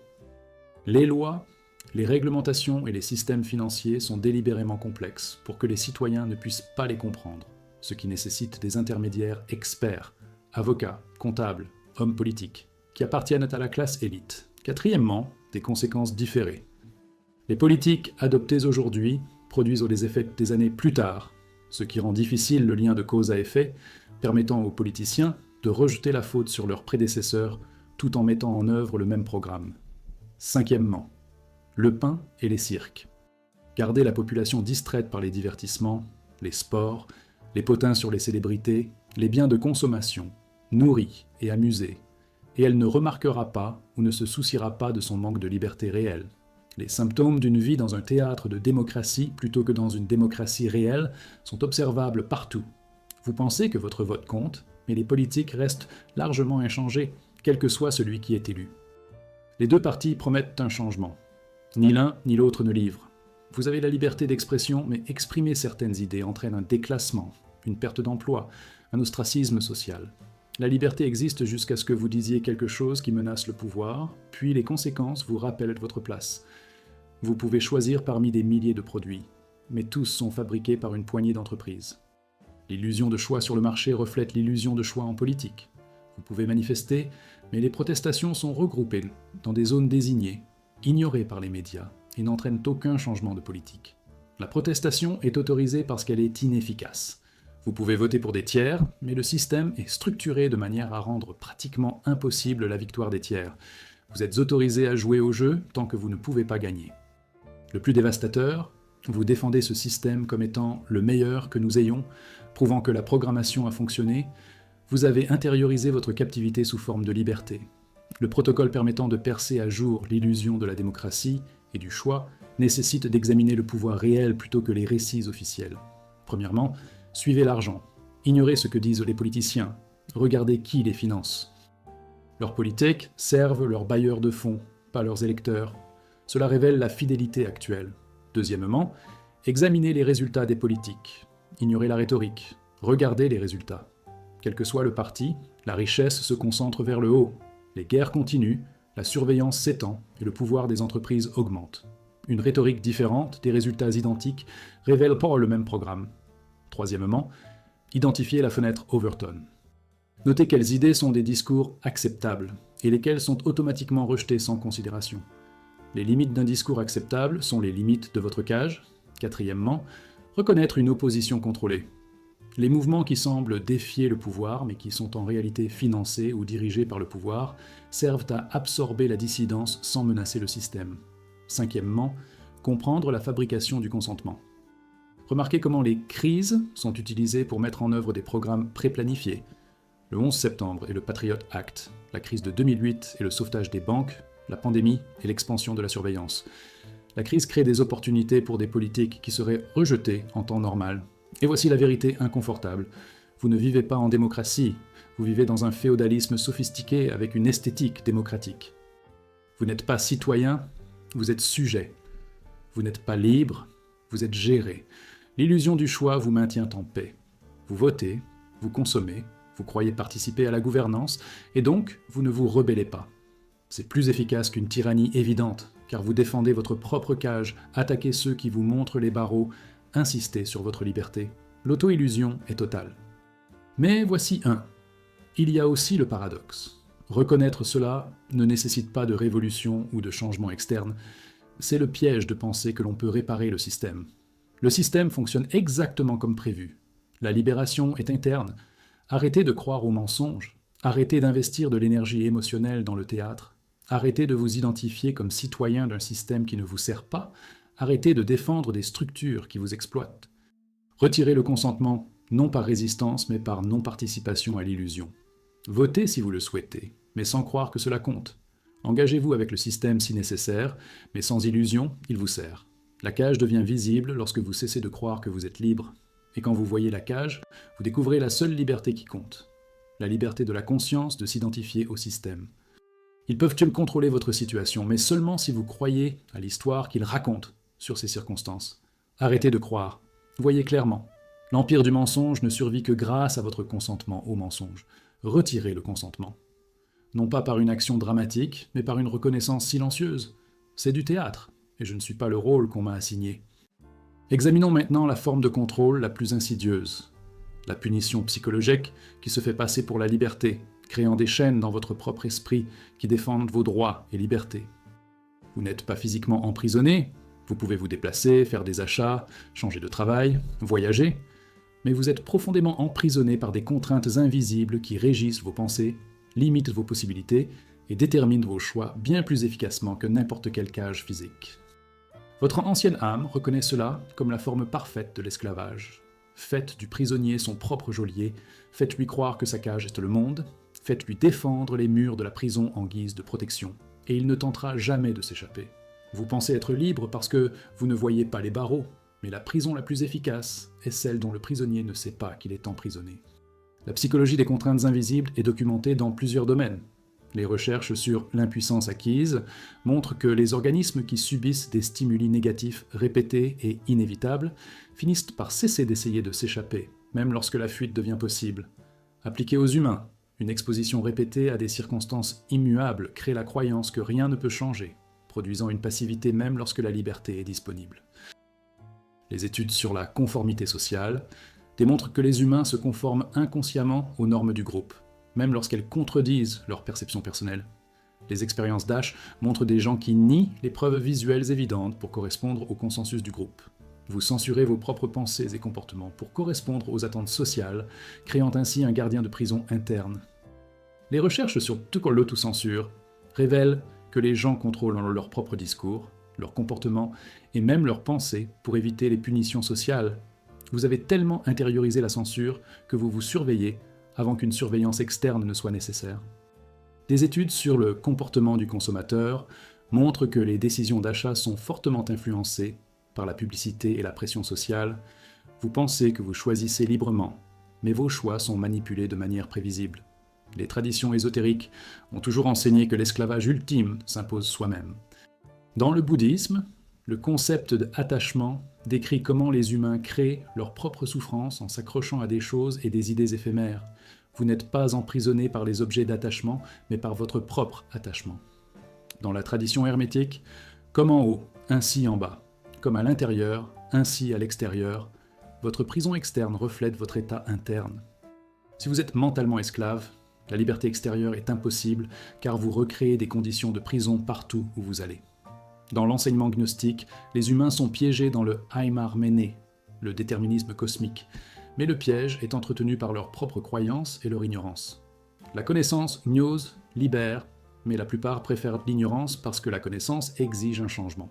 Les lois, les réglementations et les systèmes financiers sont délibérément complexes pour que les citoyens ne puissent pas les comprendre. ce qui nécessite des intermédiaires experts, avocats, comptables, hommes politiques, qui appartiennent à la classe élite. Quatrièmement, des conséquences différées. Les politiques adoptées aujourd'hui produisent des effets des années plus tard, ce qui rend difficile le lien de cause à effet, permettant aux politiciens de rejeter la faute sur leurs prédécesseurs tout en mettant en œuvre le même programme. Cinquièmement, le pain et les cirques. Garder la population distraite par les divertissements, les sports, les potins sur les célébrités, les biens de consommation, nourris et amusés, et elle ne remarquera pas ou ne se souciera pas de son manque de liberté réelle. Les symptômes d'une vie dans un théâtre de démocratie plutôt que dans une démocratie réelle sont observables partout. Vous pensez que votre vote compte, mais les politiques restent largement inchangés, quel que soit celui qui est élu. Les deux partis promettent un changement. Ni l'un ni l'autre ne livrent. Vous avez la liberté d'expression, mais exprimer certaines idées entraîne un déclassement, une perte d'emploi, un ostracisme social. La liberté existe jusqu'à ce que vous disiez quelque chose qui menace le pouvoir, puis les conséquences vous rappellent votre place. Vous pouvez choisir parmi des milliers de produits, mais tous sont fabriqués par une poignée d'entreprises. L'illusion de choix sur le marché reflète l'illusion de choix en politique. Vous pouvez manifester, mais les protestations sont regroupées dans des zones désignées, ignorées par les médias, et n'entraînent aucun changement de politique. La protestation est autorisée parce qu'elle est inefficace. Vous pouvez voter pour des tiers, mais le système est structuré de manière à rendre pratiquement impossible la victoire des tiers. Vous êtes autorisé à jouer au jeu tant que vous ne pouvez pas gagner. Le plus dévastateur, vous défendez ce système comme étant le meilleur que nous ayons, prouvant que la programmation a fonctionné. Vous avez intériorisé votre captivité sous forme de liberté. Le protocole permettant de percer à jour l'illusion de la démocratie et du choix nécessite d'examiner le pouvoir réel plutôt que les récits officiels. Premièrement, suivez l'argent. Ignorez ce que disent les politiciens. Regardez qui les finance. Leurs politiques servent leurs bailleurs de fonds, pas leurs électeurs. Cela révèle la fidélité actuelle. Deuxièmement, examinez les résultats des politiques. Ignorez la rhétorique. Regardez les résultats. Quel que soit le parti, la richesse se concentre vers le haut. Les guerres continuent, la surveillance s'étend et le pouvoir des entreprises augmente. Une rhétorique différente, des résultats identiques, révèle pas le même programme. Troisièmement, identifiez la fenêtre Overton. Notez quelles idées sont des discours acceptables et lesquelles sont automatiquement rejetées sans considération. Les limites d'un discours acceptable sont les limites de votre cage. Quatrièmement, reconnaître une opposition contrôlée. Les mouvements qui semblent défier le pouvoir, mais qui sont en réalité financés ou dirigés par le pouvoir, servent à absorber la dissidence sans menacer le système. Cinquièmement, comprendre la fabrication du consentement. Remarquez comment les crises sont utilisées pour mettre en œuvre des programmes préplanifiés. Le 11 septembre et le Patriot Act, la crise de 2008 et le sauvetage des banques, la pandémie et l'expansion de la surveillance. La crise crée des opportunités pour des politiques qui seraient rejetées en temps normal. Et voici la vérité inconfortable. Vous ne vivez pas en démocratie, vous vivez dans un féodalisme sophistiqué avec une esthétique démocratique. Vous n'êtes pas citoyen, vous êtes sujet. Vous n'êtes pas libre, vous êtes géré. L'illusion du choix vous maintient en paix. Vous votez, vous consommez, vous croyez participer à la gouvernance, et donc vous ne vous rebellez pas. C'est plus efficace qu'une tyrannie évidente, car vous défendez votre propre cage, attaquez ceux qui vous montrent les barreaux, insistez sur votre liberté. L'auto-illusion est totale. Mais voici un. Il y a aussi le paradoxe. Reconnaître cela ne nécessite pas de révolution ou de changement externe. C'est le piège de penser que l'on peut réparer le système. Le système fonctionne exactement comme prévu. La libération est interne. Arrêtez de croire aux mensonges. Arrêtez d'investir de l'énergie émotionnelle dans le théâtre. Arrêtez de vous identifier comme citoyen d'un système qui ne vous sert pas. Arrêtez de défendre des structures qui vous exploitent. Retirez le consentement, non par résistance, mais par non-participation à l'illusion. Votez si vous le souhaitez, mais sans croire que cela compte. Engagez-vous avec le système si nécessaire, mais sans illusion, il vous sert. La cage devient visible lorsque vous cessez de croire que vous êtes libre. Et quand vous voyez la cage, vous découvrez la seule liberté qui compte. La liberté de la conscience de s'identifier au système. Ils peuvent contrôler votre situation, mais seulement si vous croyez à l'histoire qu'ils racontent sur ces circonstances. Arrêtez de croire. Voyez clairement. L'empire du mensonge ne survit que grâce à votre consentement au mensonge. Retirez le consentement. Non pas par une action dramatique, mais par une reconnaissance silencieuse. C'est du théâtre, et je ne suis pas le rôle qu'on m'a assigné. Examinons maintenant la forme de contrôle la plus insidieuse. La punition psychologique qui se fait passer pour la liberté, créant des chaînes dans votre propre esprit qui défendent vos droits et libertés. Vous n'êtes pas physiquement emprisonné, vous pouvez vous déplacer, faire des achats, changer de travail, voyager, mais vous êtes profondément emprisonné par des contraintes invisibles qui régissent vos pensées, limitent vos possibilités et déterminent vos choix bien plus efficacement que n'importe quelle cage physique. Votre ancienne âme reconnaît cela comme la forme parfaite de l'esclavage. Faites du prisonnier son propre geôlier, faites-lui croire que sa cage est le monde, faites-lui défendre les murs de la prison en guise de protection, et il ne tentera jamais de s'échapper. Vous pensez être libre parce que vous ne voyez pas les barreaux, mais la prison la plus efficace est celle dont le prisonnier ne sait pas qu'il est emprisonné. La psychologie des contraintes invisibles est documentée dans plusieurs domaines. Les recherches sur l'impuissance acquise montrent que les organismes qui subissent des stimuli négatifs répétés et inévitables finissent par cesser d'essayer de s'échapper, même lorsque la fuite devient possible. Appliquée aux humains, une exposition répétée à des circonstances immuables crée la croyance que rien ne peut changer, produisant une passivité même lorsque la liberté est disponible. Les études sur la conformité sociale démontrent que les humains se conforment inconsciemment aux normes du groupe, même lorsqu'elles contredisent leur perception personnelle. Les expériences d'Ash montrent des gens qui nient les preuves visuelles évidentes pour correspondre au consensus du groupe. Vous censurez vos propres pensées et comportements pour correspondre aux attentes sociales, créant ainsi un gardien de prison interne. Les recherches sur l'autocensure révèlent que les gens contrôlent leur propre discours, leur comportement et même leurs pensées pour éviter les punitions sociales. Vous avez tellement intériorisé la censure que vous vous surveillez avant qu'une surveillance externe ne soit nécessaire. Des études sur le comportement du consommateur montrent que les décisions d'achat sont fortement influencées par la publicité et la pression sociale. Vous pensez que vous choisissez librement, mais vos choix sont manipulés de manière prévisible. Les traditions ésotériques ont toujours enseigné que l'esclavage ultime s'impose soi-même. Dans le bouddhisme, le concept d'attachement décrit comment les humains créent leur propre souffrance en s'accrochant à des choses et des idées éphémères. Vous n'êtes pas emprisonné par les objets d'attachement, mais par votre propre attachement. Dans la tradition hermétique, comme en haut, ainsi en bas, comme à l'intérieur, ainsi à l'extérieur, votre prison externe reflète votre état interne. Si vous êtes mentalement esclave, la liberté extérieure est impossible car vous recréez des conditions de prison partout où vous allez. Dans l'enseignement gnostique, les humains sont piégés dans le Aimar Méné, le déterminisme cosmique, mais le piège est entretenu par leurs propres croyances et leur ignorance. La connaissance gnose, libère, mais la plupart préfèrent l'ignorance parce que la connaissance exige un changement.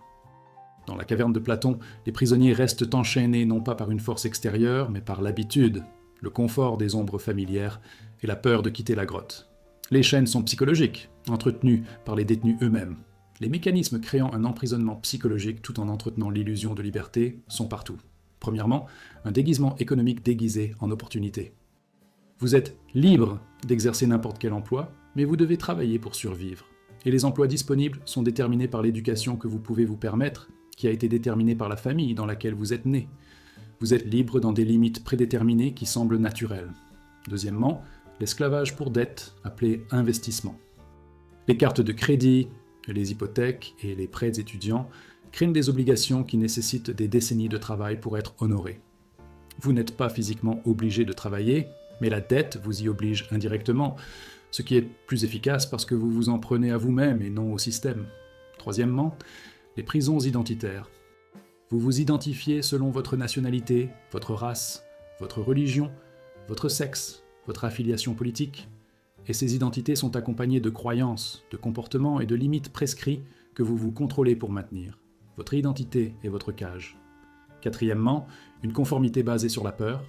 Dans la caverne de Platon, les prisonniers restent enchaînés non pas par une force extérieure, mais par l'habitude, le confort des ombres familières et la peur de quitter la grotte. Les chaînes sont psychologiques, entretenues par les détenus eux-mêmes. Les mécanismes créant un emprisonnement psychologique tout en entretenant l'illusion de liberté sont partout. Premièrement, un déguisement économique déguisé en opportunité. Vous êtes libre d'exercer n'importe quel emploi, mais vous devez travailler pour survivre. Et les emplois disponibles sont déterminés par l'éducation que vous pouvez vous permettre, qui a été déterminée par la famille dans laquelle vous êtes né. Vous êtes libre dans des limites prédéterminées qui semblent naturelles. Deuxièmement, l'esclavage pour dette, appelé investissement. Les cartes de crédit, les hypothèques et les prêts étudiants créent des obligations qui nécessitent des décennies de travail pour être honorées. Vous n'êtes pas physiquement obligé de travailler, mais la dette vous y oblige indirectement, ce qui est plus efficace parce que vous vous en prenez à vous-même et non au système. Troisièmement, les prisons identitaires. Vous vous identifiez selon votre nationalité, votre race, votre religion, votre sexe, votre affiliation politique, et ces identités sont accompagnées de croyances, de comportements et de limites prescrits que vous vous contrôlez pour maintenir. Votre identité est votre cage. Quatrièmement, une conformité basée sur la peur.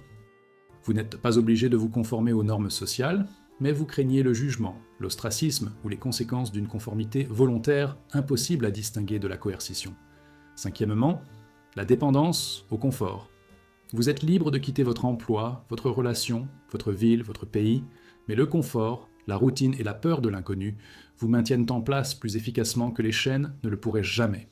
Vous n'êtes pas obligé de vous conformer aux normes sociales, mais vous craignez le jugement, l'ostracisme ou les conséquences d'une conformité volontaire impossible à distinguer de la coercition. Cinquièmement, la dépendance au confort. Vous êtes libre de quitter votre emploi, votre relation, votre ville, votre pays, mais le confort, la routine et la peur de l'inconnu vous maintiennent en place plus efficacement que les chaînes ne le pourraient jamais.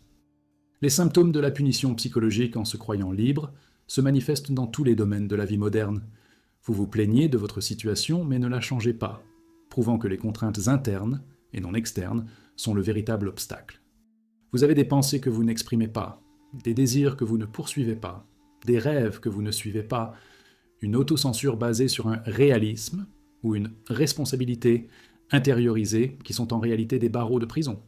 Les symptômes de la punition psychologique en se croyant libre se manifestent dans tous les domaines de la vie moderne. Vous vous plaignez de votre situation, mais ne la changez pas, prouvant que les contraintes internes, et non externes, sont le véritable obstacle. Vous avez des pensées que vous n'exprimez pas, des désirs que vous ne poursuivez pas, des rêves que vous ne suivez pas, une autocensure basée sur un réalisme ou une responsabilité intériorisée qui sont en réalité des barreaux de prison.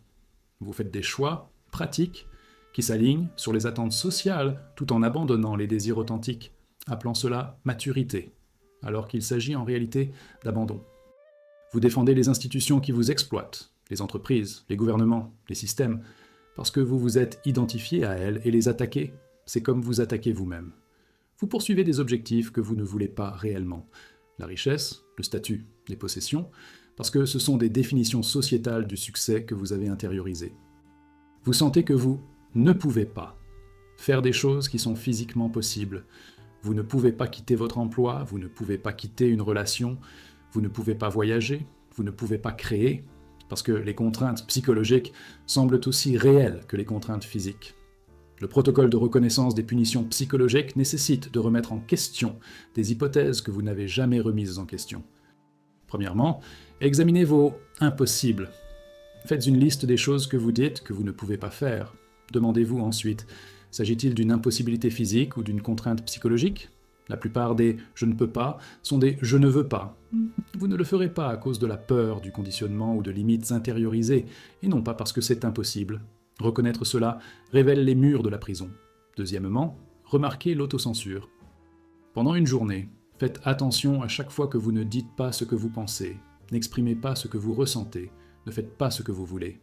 Vous faites des choix pratiques qui s'alignent sur les attentes sociales tout en abandonnant les désirs authentiques, appelant cela maturité, alors qu'il s'agit en réalité d'abandon. Vous défendez les institutions qui vous exploitent, les entreprises, les gouvernements, les systèmes, parce que vous vous êtes identifié à elles et les attaquer, c'est comme vous attaquer vous-même. Vous poursuivez des objectifs que vous ne voulez pas réellement. La richesse, le statut, les possessions, parce que ce sont des définitions sociétales du succès que vous avez intériorisées. Vous sentez que vous ne pouvez pas faire des choses qui sont physiquement possibles. Vous ne pouvez pas quitter votre emploi, vous ne pouvez pas quitter une relation, vous ne pouvez pas voyager, vous ne pouvez pas créer, parce que les contraintes psychologiques semblent aussi réelles que les contraintes physiques. Le protocole de reconnaissance des punitions psychologiques nécessite de remettre en question des hypothèses que vous n'avez jamais remises en question. Premièrement, examinez vos impossibles. Faites une liste des choses que vous dites que vous ne pouvez pas faire. Demandez-vous ensuite, s'agit-il d'une impossibilité physique ou d'une contrainte psychologique ? La plupart des « je ne peux pas » sont des « je ne veux pas ». Vous ne le ferez pas à cause de la peur, du conditionnement ou de limites intériorisées, et non pas parce que c'est impossible. Reconnaître cela révèle les murs de la prison. Deuxièmement, remarquez l'autocensure. Pendant une journée, faites attention à chaque fois que vous ne dites pas ce que vous pensez, n'exprimez pas ce que vous ressentez, ne faites pas ce que vous voulez.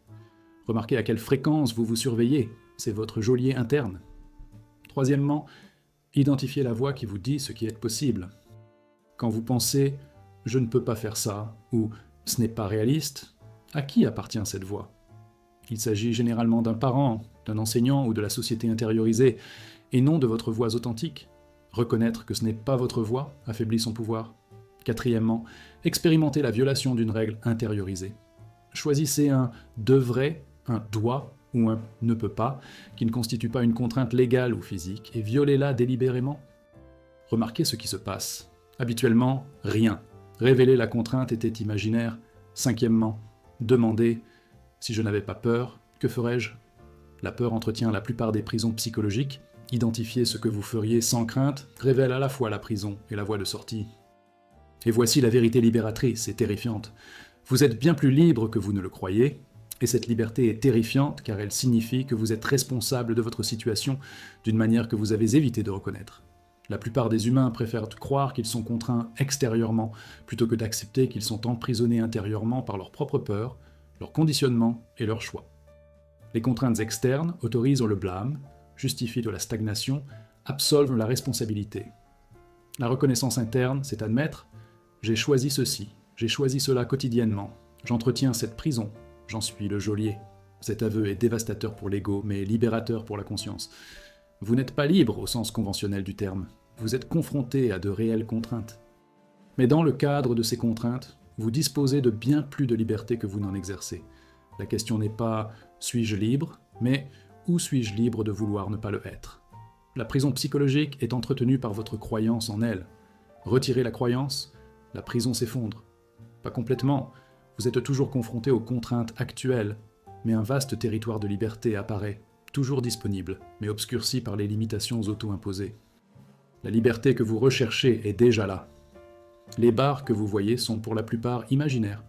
Remarquez à quelle fréquence vous vous surveillez, c'est votre geôlier interne. Troisièmement, identifiez la voix qui vous dit ce qui est possible. Quand vous pensez « je ne peux pas faire ça » ou « ce n'est pas réaliste », à qui appartient cette voix ? Il s'agit généralement d'un parent, d'un enseignant ou de la société intériorisée, et non de votre voix authentique. Reconnaître que ce n'est pas votre voix affaiblit son pouvoir. Quatrièmement, expérimentez la violation d'une règle intériorisée. Choisissez un « devrait », un « doit » ou un « ne peut pas » qui ne constitue pas une contrainte légale ou physique, et violez-la délibérément. Remarquez ce qui se passe. Habituellement, rien. Révéler la contrainte était imaginaire. Cinquièmement, demandez « si je n'avais pas peur, que ferais-je » La peur entretient la plupart des prisons psychologiques. Identifier ce que vous feriez sans crainte révèle à la fois la prison et la voie de sortie. Et voici la vérité libératrice et terrifiante. Vous êtes bien plus libre que vous ne le croyez, et cette liberté est terrifiante car elle signifie que vous êtes responsable de votre situation d'une manière que vous avez évité de reconnaître. La plupart des humains préfèrent croire qu'ils sont contraints extérieurement plutôt que d'accepter qu'ils sont emprisonnés intérieurement par leurs propres peurs, leur conditionnement et leurs choix. Les contraintes externes autorisent le blâme, justifient de la stagnation, absolvent la responsabilité. La reconnaissance interne, c'est admettre « j'ai choisi ceci, j'ai choisi cela quotidiennement, j'entretiens cette prison, j'en suis le geôlier ». Cet aveu est dévastateur pour l'ego, mais libérateur pour la conscience. Vous n'êtes pas libre au sens conventionnel du terme, vous êtes confronté à de réelles contraintes. Mais dans le cadre de ces contraintes, vous disposez de bien plus de liberté que vous n'en exercez. La question n'est pas « suis-je libre ?», mais « où suis-je libre de vouloir ne pas le être ?» La prison psychologique est entretenue par votre croyance en elle. Retirez la croyance, la prison s'effondre. Pas complètement, vous êtes toujours confronté aux contraintes actuelles, mais un vaste territoire de liberté apparaît, toujours disponible, mais obscurci par les limitations auto-imposées. La liberté que vous recherchez est déjà là. Les barres que vous voyez sont pour la plupart imaginaires.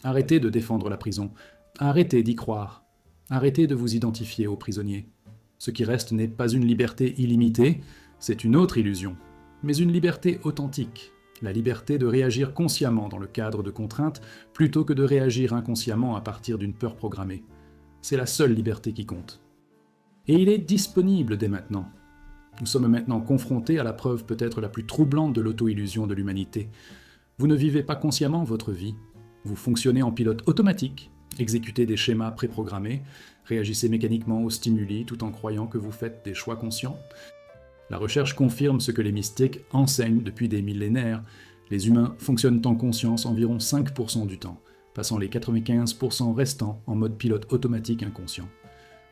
Arrêtez de défendre la prison, arrêtez d'y croire, arrêtez de vous identifier aux prisonniers. Ce qui reste n'est pas une liberté illimitée, c'est une autre illusion, mais une liberté authentique, la liberté de réagir consciemment dans le cadre de contraintes plutôt que de réagir inconsciemment à partir d'une peur programmée. C'est la seule liberté qui compte. Et il est disponible dès maintenant. Nous sommes maintenant confrontés à la preuve peut-être la plus troublante de l'auto-illusion de l'humanité. Vous ne vivez pas consciemment votre vie, vous fonctionnez en pilote automatique, exécutez des schémas préprogrammés, réagissez mécaniquement aux stimuli tout en croyant que vous faites des choix conscients. La recherche confirme ce que les mystiques enseignent depuis des millénaires. Les humains fonctionnent en conscience environ 5% du temps, passant les 95% restants en mode pilote automatique inconscient.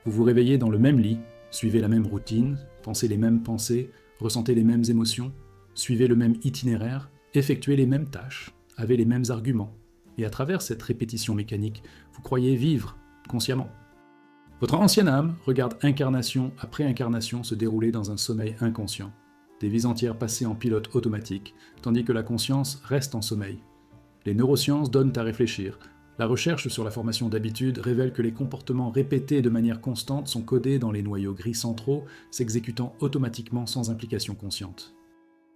Vous vous réveillez dans le même lit, suivez la même routine, pensez les mêmes pensées, ressentez les mêmes émotions, suivez le même itinéraire, effectuez les mêmes tâches, avez les mêmes arguments. Et à travers cette répétition mécanique, vous croyez vivre consciemment. Votre ancienne âme regarde incarnation après incarnation se dérouler dans un sommeil inconscient. des vies entières passées en pilote automatique, tandis que la conscience reste en sommeil. Les neurosciences donnent à réfléchir. La recherche sur la formation d'habitudes révèle que les comportements répétés de manière constante sont codés dans les noyaux gris centraux, s'exécutant automatiquement sans implication consciente.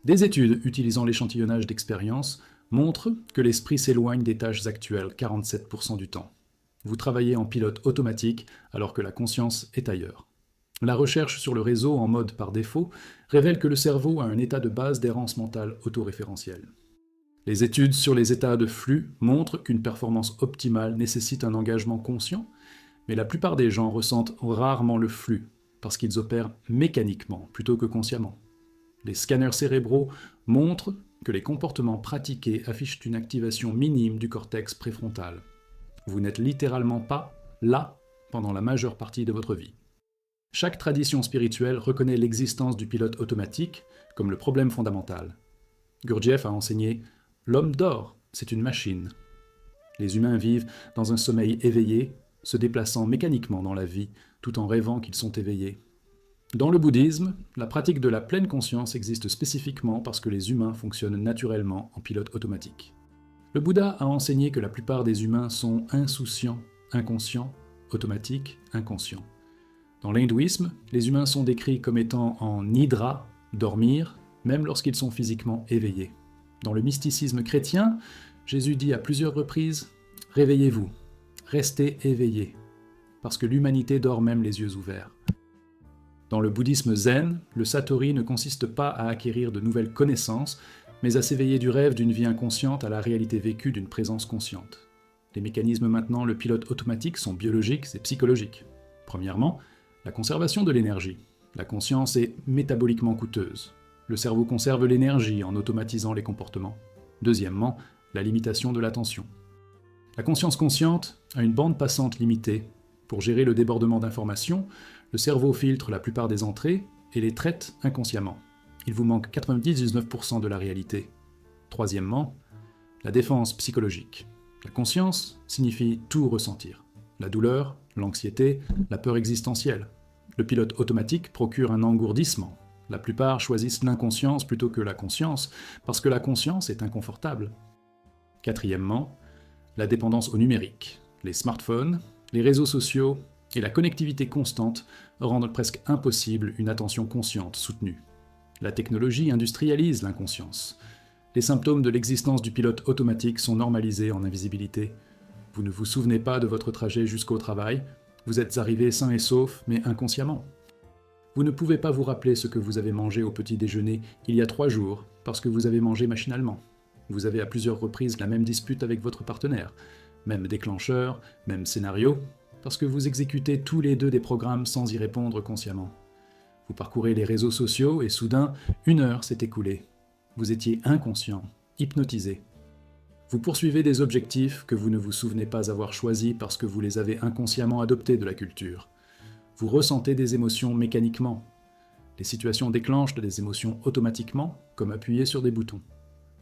Des études utilisant l'échantillonnage d'expériences montrent que l'esprit s'éloigne des tâches actuelles 47% du temps. Vous travaillez en pilote automatique alors que la conscience est ailleurs. La recherche sur le réseau en mode par défaut révèle que le cerveau a un état de base d'errance mentale autoréférentielle. Les études sur les états de flux montrent qu'une performance optimale nécessite un engagement conscient, mais la plupart des gens ressentent rarement le flux, parce qu'ils opèrent mécaniquement plutôt que consciemment. Les scanners cérébraux montrent que les comportements pratiqués affichent une activation minime du cortex préfrontal. Vous n'êtes littéralement pas là pendant la majeure partie de votre vie. Chaque tradition spirituelle reconnaît l'existence du pilote automatique comme le problème fondamental. Gurdjieff a enseigné « L'homme dort, c'est une machine ». Les humains vivent dans un sommeil éveillé, se déplaçant mécaniquement dans la vie, tout en rêvant qu'ils sont éveillés. Dans le bouddhisme, la pratique de la pleine conscience existe spécifiquement parce que les humains fonctionnent naturellement en pilote automatique. Le Bouddha a enseigné que la plupart des humains sont insouciants, inconscients, automatiques, inconscients. Dans l'hindouisme, les humains sont décrits comme étant en nidra, dormir, même lorsqu'ils sont physiquement éveillés. Dans le mysticisme chrétien, Jésus dit à plusieurs reprises « Réveillez-vous, restez éveillés », parce que l'humanité dort même les yeux ouverts. Dans le bouddhisme zen, le satori ne consiste pas à acquérir de nouvelles connaissances, mais à s'éveiller du rêve d'une vie inconsciente à la réalité vécue d'une présence consciente. Les mécanismes maintenant, le pilote automatique, sont biologiques et psychologiques. Premièrement, la conservation de l'énergie. La conscience est métaboliquement coûteuse. Le cerveau conserve l'énergie en automatisant les comportements. Deuxièmement, la limitation de l'attention. La conscience consciente a une bande passante limitée. Pour gérer le débordement d'informations, le cerveau filtre la plupart des entrées et les traite inconsciemment. Il vous manque 99% de la réalité. Troisièmement, la défense psychologique. La conscience signifie tout ressentir. La douleur, l'anxiété, la peur existentielle. Le pilote automatique procure un engourdissement. La plupart choisissent l'inconscience plutôt que la conscience, parce que la conscience est inconfortable. Quatrièmement, la dépendance au numérique. Les smartphones, les réseaux sociaux et la connectivité constante rendent presque impossible une attention consciente soutenue. La technologie industrialise l'inconscience. Les symptômes de l'existence du pilote automatique sont normalisés en invisibilité. Vous ne vous souvenez pas de votre trajet jusqu'au travail, vous êtes arrivé sain et sauf, mais inconsciemment. Vous ne pouvez pas vous rappeler ce que vous avez mangé au petit déjeuner il y a 3 jours, parce que vous avez mangé machinalement. Vous avez à plusieurs reprises la même dispute avec votre partenaire, même déclencheur, même scénario, parce que vous exécutez tous les deux des programmes sans y répondre consciemment. Vous parcourez les réseaux sociaux et soudain, 1 heure s'est écoulée. Vous étiez inconscient, hypnotisé. Vous poursuivez des objectifs que vous ne vous souvenez pas avoir choisis parce que vous les avez inconsciemment adoptés de la culture. Vous ressentez des émotions mécaniquement. Les situations déclenchent des émotions automatiquement, comme appuyer sur des boutons.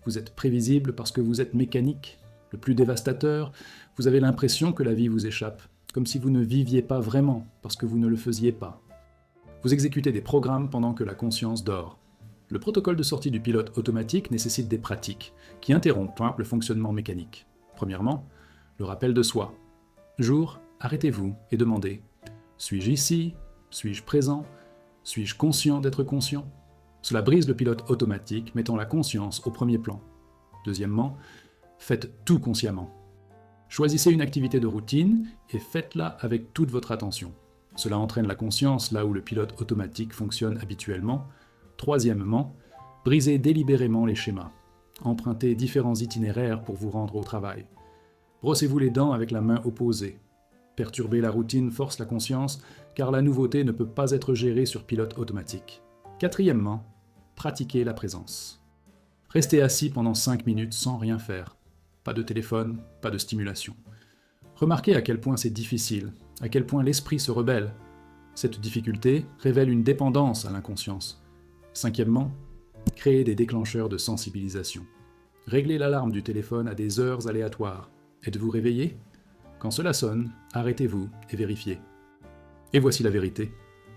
Vous êtes prévisible parce que vous êtes mécanique. Le plus dévastateur, vous avez l'impression que la vie vous échappe, comme si vous ne viviez pas vraiment, parce que vous ne le faisiez pas. Vous exécutez des programmes pendant que la conscience dort. Le protocole de sortie du pilote automatique nécessite des pratiques, qui interrompent le fonctionnement mécanique. Premièrement, le rappel de soi. Jour, arrêtez-vous et demandez « Suis-je ici ? Suis-je présent ? Suis-je conscient d'être conscient ?» Cela brise le pilote automatique, mettant la conscience au premier plan. Deuxièmement, faites tout consciemment. Choisissez une activité de routine et faites-la avec toute votre attention. Cela entraîne la conscience là où le pilote automatique fonctionne habituellement. Troisièmement, brisez délibérément les schémas. Empruntez différents itinéraires pour vous rendre au travail. Brossez-vous les dents avec la main opposée. Perturber la routine force la conscience, car la nouveauté ne peut pas être gérée sur pilote automatique. Quatrièmement, pratiquez la présence. Restez assis pendant 5 minutes sans rien faire. Pas de téléphone, pas de stimulation. Remarquez à quel point c'est difficile, à quel point l'esprit se rebelle. Cette difficulté révèle une dépendance à l'inconscience. Cinquièmement, créez des déclencheurs de sensibilisation. Réglez l'alarme du téléphone à des heures aléatoires. Êtes-vous réveillé ? Quand cela sonne, arrêtez-vous et vérifiez. Et voici la vérité.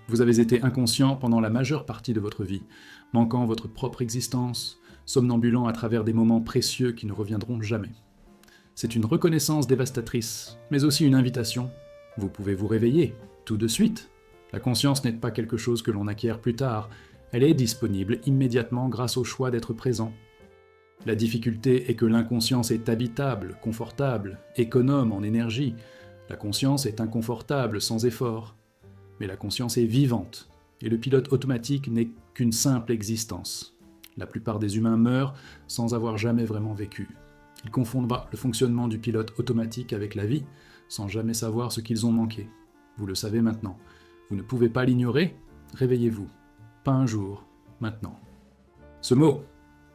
Vous avez été inconscient pendant la majeure partie de votre vie, manquant votre propre existence, somnambulant à travers des moments précieux qui ne reviendront jamais. C'est une reconnaissance dévastatrice, mais aussi une invitation. Vous pouvez vous réveiller, tout de suite. La conscience n'est pas quelque chose que l'on acquiert plus tard, elle est disponible immédiatement grâce au choix d'être présent. La difficulté est que l'inconscience est habitable, confortable, économe en énergie. La conscience est inconfortable, sans effort. Mais la conscience est vivante, et le pilote automatique n'est qu'une simple existence. La plupart des humains meurent sans avoir jamais vraiment vécu. Ils confondent le fonctionnement du pilote automatique avec la vie, sans jamais savoir ce qu'ils ont manqué. Vous le savez maintenant. Vous ne pouvez pas l'ignorer, réveillez-vous. Pas un jour, maintenant. Ce mot,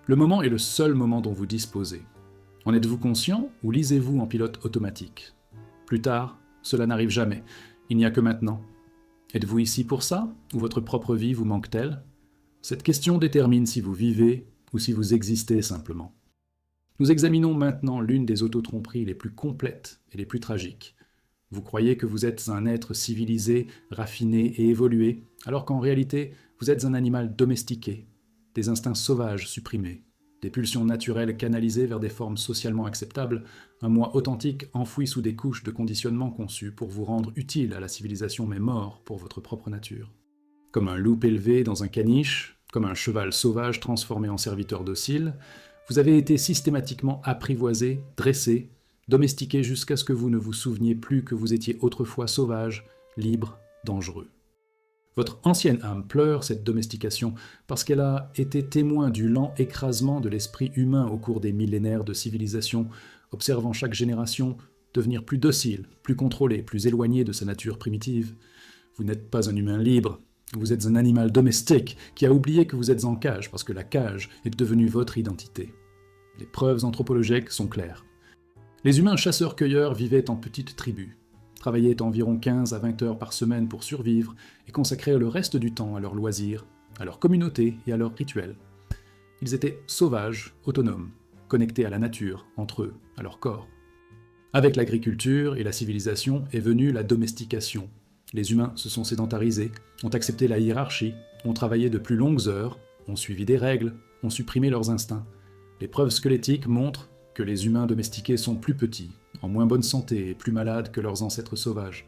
le moment est le seul moment dont vous disposez. En êtes-vous conscient ou lisez-vous en pilote automatique? Plus tard, cela n'arrive jamais. Il n'y a que maintenant. Êtes-vous ici pour ça, ou votre propre vie vous manque-t-elle? Cette question détermine si vous vivez ou si vous existez simplement. Nous examinons maintenant l'une des autotromperies les plus complètes et les plus tragiques. Vous croyez que vous êtes un être civilisé, raffiné et évolué, alors qu'en réalité, vous êtes un animal domestiqué, des instincts sauvages supprimés, des pulsions naturelles canalisées vers des formes socialement acceptables, un moi authentique enfoui sous des couches de conditionnement conçus pour vous rendre utile à la civilisation mais mort pour votre propre nature. Comme un loup élevé dans un caniche, comme un cheval sauvage transformé en serviteur docile, vous avez été systématiquement apprivoisé, dressé, domestiqué jusqu'à ce que vous ne vous souveniez plus que vous étiez autrefois sauvage, libre, dangereux. Votre ancienne âme pleure cette domestication parce qu'elle a été témoin du lent écrasement de l'esprit humain au cours des millénaires de civilisation, observant chaque génération devenir plus docile, plus contrôlé, plus éloigné de sa nature primitive. Vous n'êtes pas un humain libre, vous êtes un animal domestique qui a oublié que vous êtes en cage parce que la cage est devenue votre identité. Les preuves anthropologiques sont claires. Les humains chasseurs-cueilleurs vivaient en petites tribus, travaillaient environ 15 à 20 heures par semaine pour survivre et consacraient le reste du temps à leurs loisirs, à leur communauté et à leurs rituels. Ils étaient sauvages, autonomes, connectés à la nature, entre eux, à leur corps. Avec l'agriculture et la civilisation est venue la domestication. Les humains se sont sédentarisés, ont accepté la hiérarchie, ont travaillé de plus longues heures, ont suivi des règles, ont supprimé leurs instincts. Les preuves squelettiques montrent que les humains domestiqués sont plus petits, en moins bonne santé et plus malades que leurs ancêtres sauvages.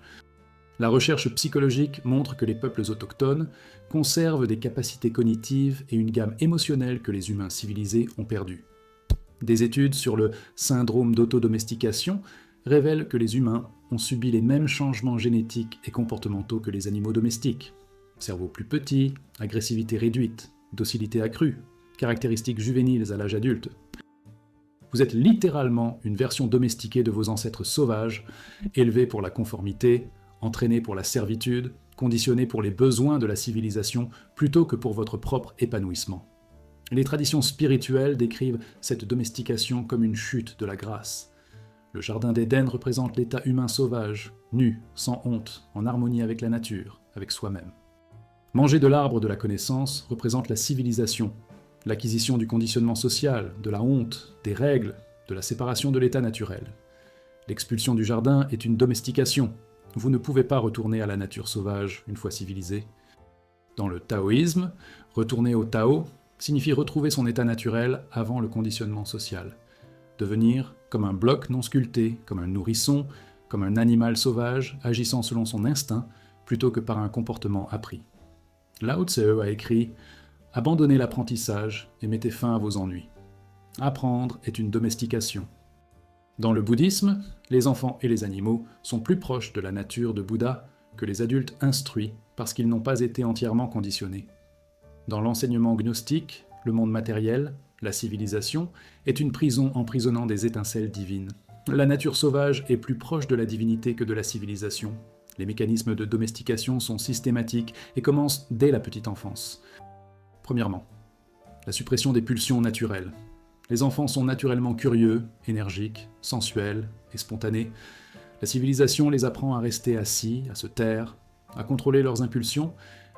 La recherche psychologique montre que les peuples autochtones conservent des capacités cognitives et une gamme émotionnelle que les humains civilisés ont perdues. Des études sur le syndrome d'autodomestication révèlent que les humains ont subi les mêmes changements génétiques et comportementaux que les animaux domestiques. Cerveau plus petit, agressivité réduite, docilité accrue, caractéristiques juvéniles à l'âge adulte. Vous êtes littéralement une version domestiquée de vos ancêtres sauvages, élevés pour la conformité, entraînés pour la servitude, conditionnés pour les besoins de la civilisation plutôt que pour votre propre épanouissement. Les traditions spirituelles décrivent cette domestication comme une chute de la grâce. Le jardin d'Éden représente l'état humain sauvage, nu, sans honte, en harmonie avec la nature, avec soi-même. Manger de l'arbre de la connaissance représente la civilisation, l'acquisition du conditionnement social, de la honte, des règles, de la séparation de l'état naturel. L'expulsion du jardin est une domestication. Vous ne pouvez pas retourner à la nature sauvage une fois civilisé. Dans le taoïsme, retourner au Tao signifie retrouver son état naturel avant le conditionnement social. Devenir comme un bloc non sculpté, comme un nourrisson, comme un animal sauvage agissant selon son instinct plutôt que par un comportement appris. Lao Tse a écrit « Abandonnez l'apprentissage et mettez fin à vos ennuis. Apprendre est une domestication. » Dans le bouddhisme, les enfants et les animaux sont plus proches de la nature de Bouddha que les adultes instruits parce qu'ils n'ont pas été entièrement conditionnés. Dans l'enseignement gnostique, le monde matériel, la civilisation, est une prison emprisonnant des étincelles divines. La nature sauvage est plus proche de la divinité que de la civilisation. Les mécanismes de domestication sont systématiques et commencent dès la petite enfance. Premièrement, la suppression des pulsions naturelles. Les enfants sont naturellement curieux, énergiques, sensuels et spontanés. La civilisation les apprend à rester assis, à se taire, à contrôler leurs impulsions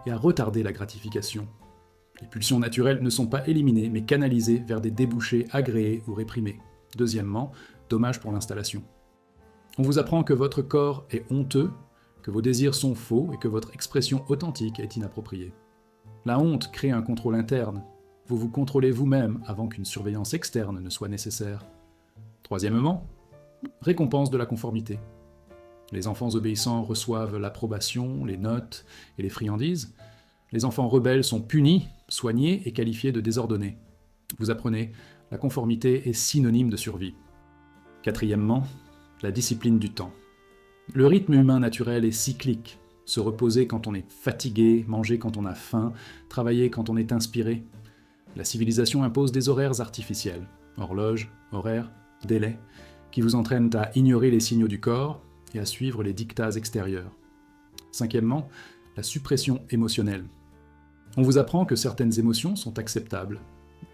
et à retarder la gratification. Les pulsions naturelles ne sont pas éliminées, mais canalisées vers des débouchés agréés ou réprimés. Deuxièmement, dommage pour l'installation. On vous apprend que votre corps est honteux, que vos désirs sont faux et que votre expression authentique est inappropriée. La honte crée un contrôle interne. Vous vous contrôlez vous-même avant qu'une surveillance externe ne soit nécessaire. Troisièmement, récompense de la conformité. Les enfants obéissants reçoivent l'approbation, les notes et les friandises. Les enfants rebelles sont punis, soignés et qualifiés de désordonnés. Vous apprenez, la conformité est synonyme de survie. Quatrièmement, la discipline du temps. Le rythme humain naturel est cyclique. Se reposer quand on est fatigué, manger quand on a faim, travailler quand on est inspiré. La civilisation impose des horaires artificiels, horloges, horaires, délais, qui vous entraînent à ignorer les signaux du corps et à suivre les dictats extérieurs. Cinquièmement, la suppression émotionnelle. On vous apprend que certaines émotions sont acceptables,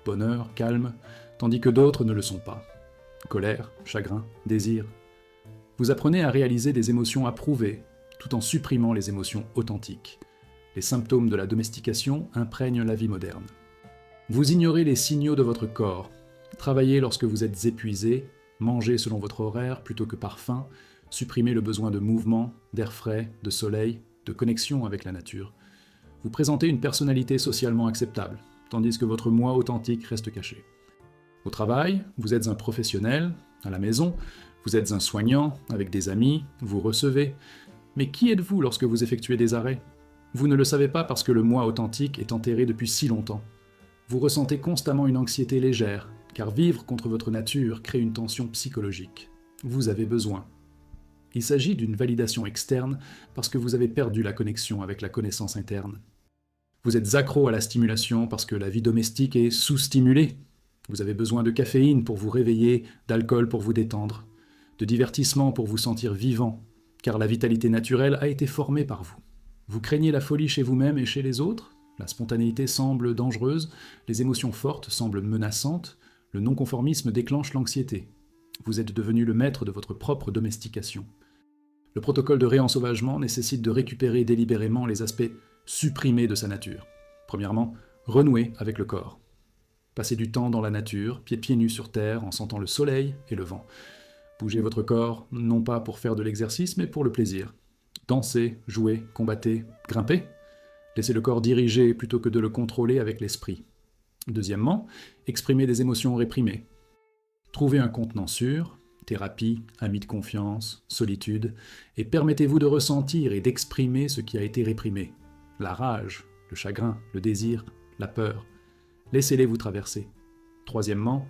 bonheur, calme, tandis que d'autres ne le sont pas. Colère, chagrin, désir. Vous apprenez à réaliser des émotions approuvées, tout en supprimant les émotions authentiques. Les symptômes de la domestication imprègnent la vie moderne. Vous ignorez les signaux de votre corps. Travaillez lorsque vous êtes épuisé, mangez selon votre horaire plutôt que par faim, supprimez le besoin de mouvement, d'air frais, de soleil, de connexion avec la nature. Vous présentez une personnalité socialement acceptable, tandis que votre moi authentique reste caché. Au travail, vous êtes un professionnel, à la maison, vous êtes un soignant, avec des amis, vous recevez. Mais qui êtes-vous lorsque vous effectuez des arrêts? Vous ne le savez pas parce que le moi authentique est enterré depuis si longtemps. Vous ressentez constamment une anxiété légère, car vivre contre votre nature crée une tension psychologique. Vous avez besoin. Il s'agit d'une validation externe parce que vous avez perdu la connexion avec la connaissance interne. Vous êtes accro à la stimulation parce que la vie domestique est sous-stimulée. Vous avez besoin de caféine pour vous réveiller, d'alcool pour vous détendre, de divertissement pour vous sentir vivant, car la vitalité naturelle a été formée par vous. Vous craignez la folie chez vous-même et chez les autres? La spontanéité semble dangereuse, les émotions fortes semblent menaçantes, le non-conformisme déclenche l'anxiété. Vous êtes devenu le maître de votre propre domestication. Le protocole de réensauvagement nécessite de récupérer délibérément les aspects supprimés de sa nature. Premièrement, renouer avec le corps. Passez du temps dans la nature, pieds nus sur terre, en sentant le soleil et le vent. Bougez votre corps, non pas pour faire de l'exercice, mais pour le plaisir. Dansez, jouez, combattez, grimpez. Laissez le corps diriger plutôt que de le contrôler avec l'esprit. Deuxièmement, exprimez des émotions réprimées. Trouvez un contenant sûr, thérapie, amis de confiance, solitude, et permettez-vous de ressentir et d'exprimer ce qui a été réprimé. La rage, le chagrin, le désir, la peur. Laissez-les vous traverser. Troisièmement,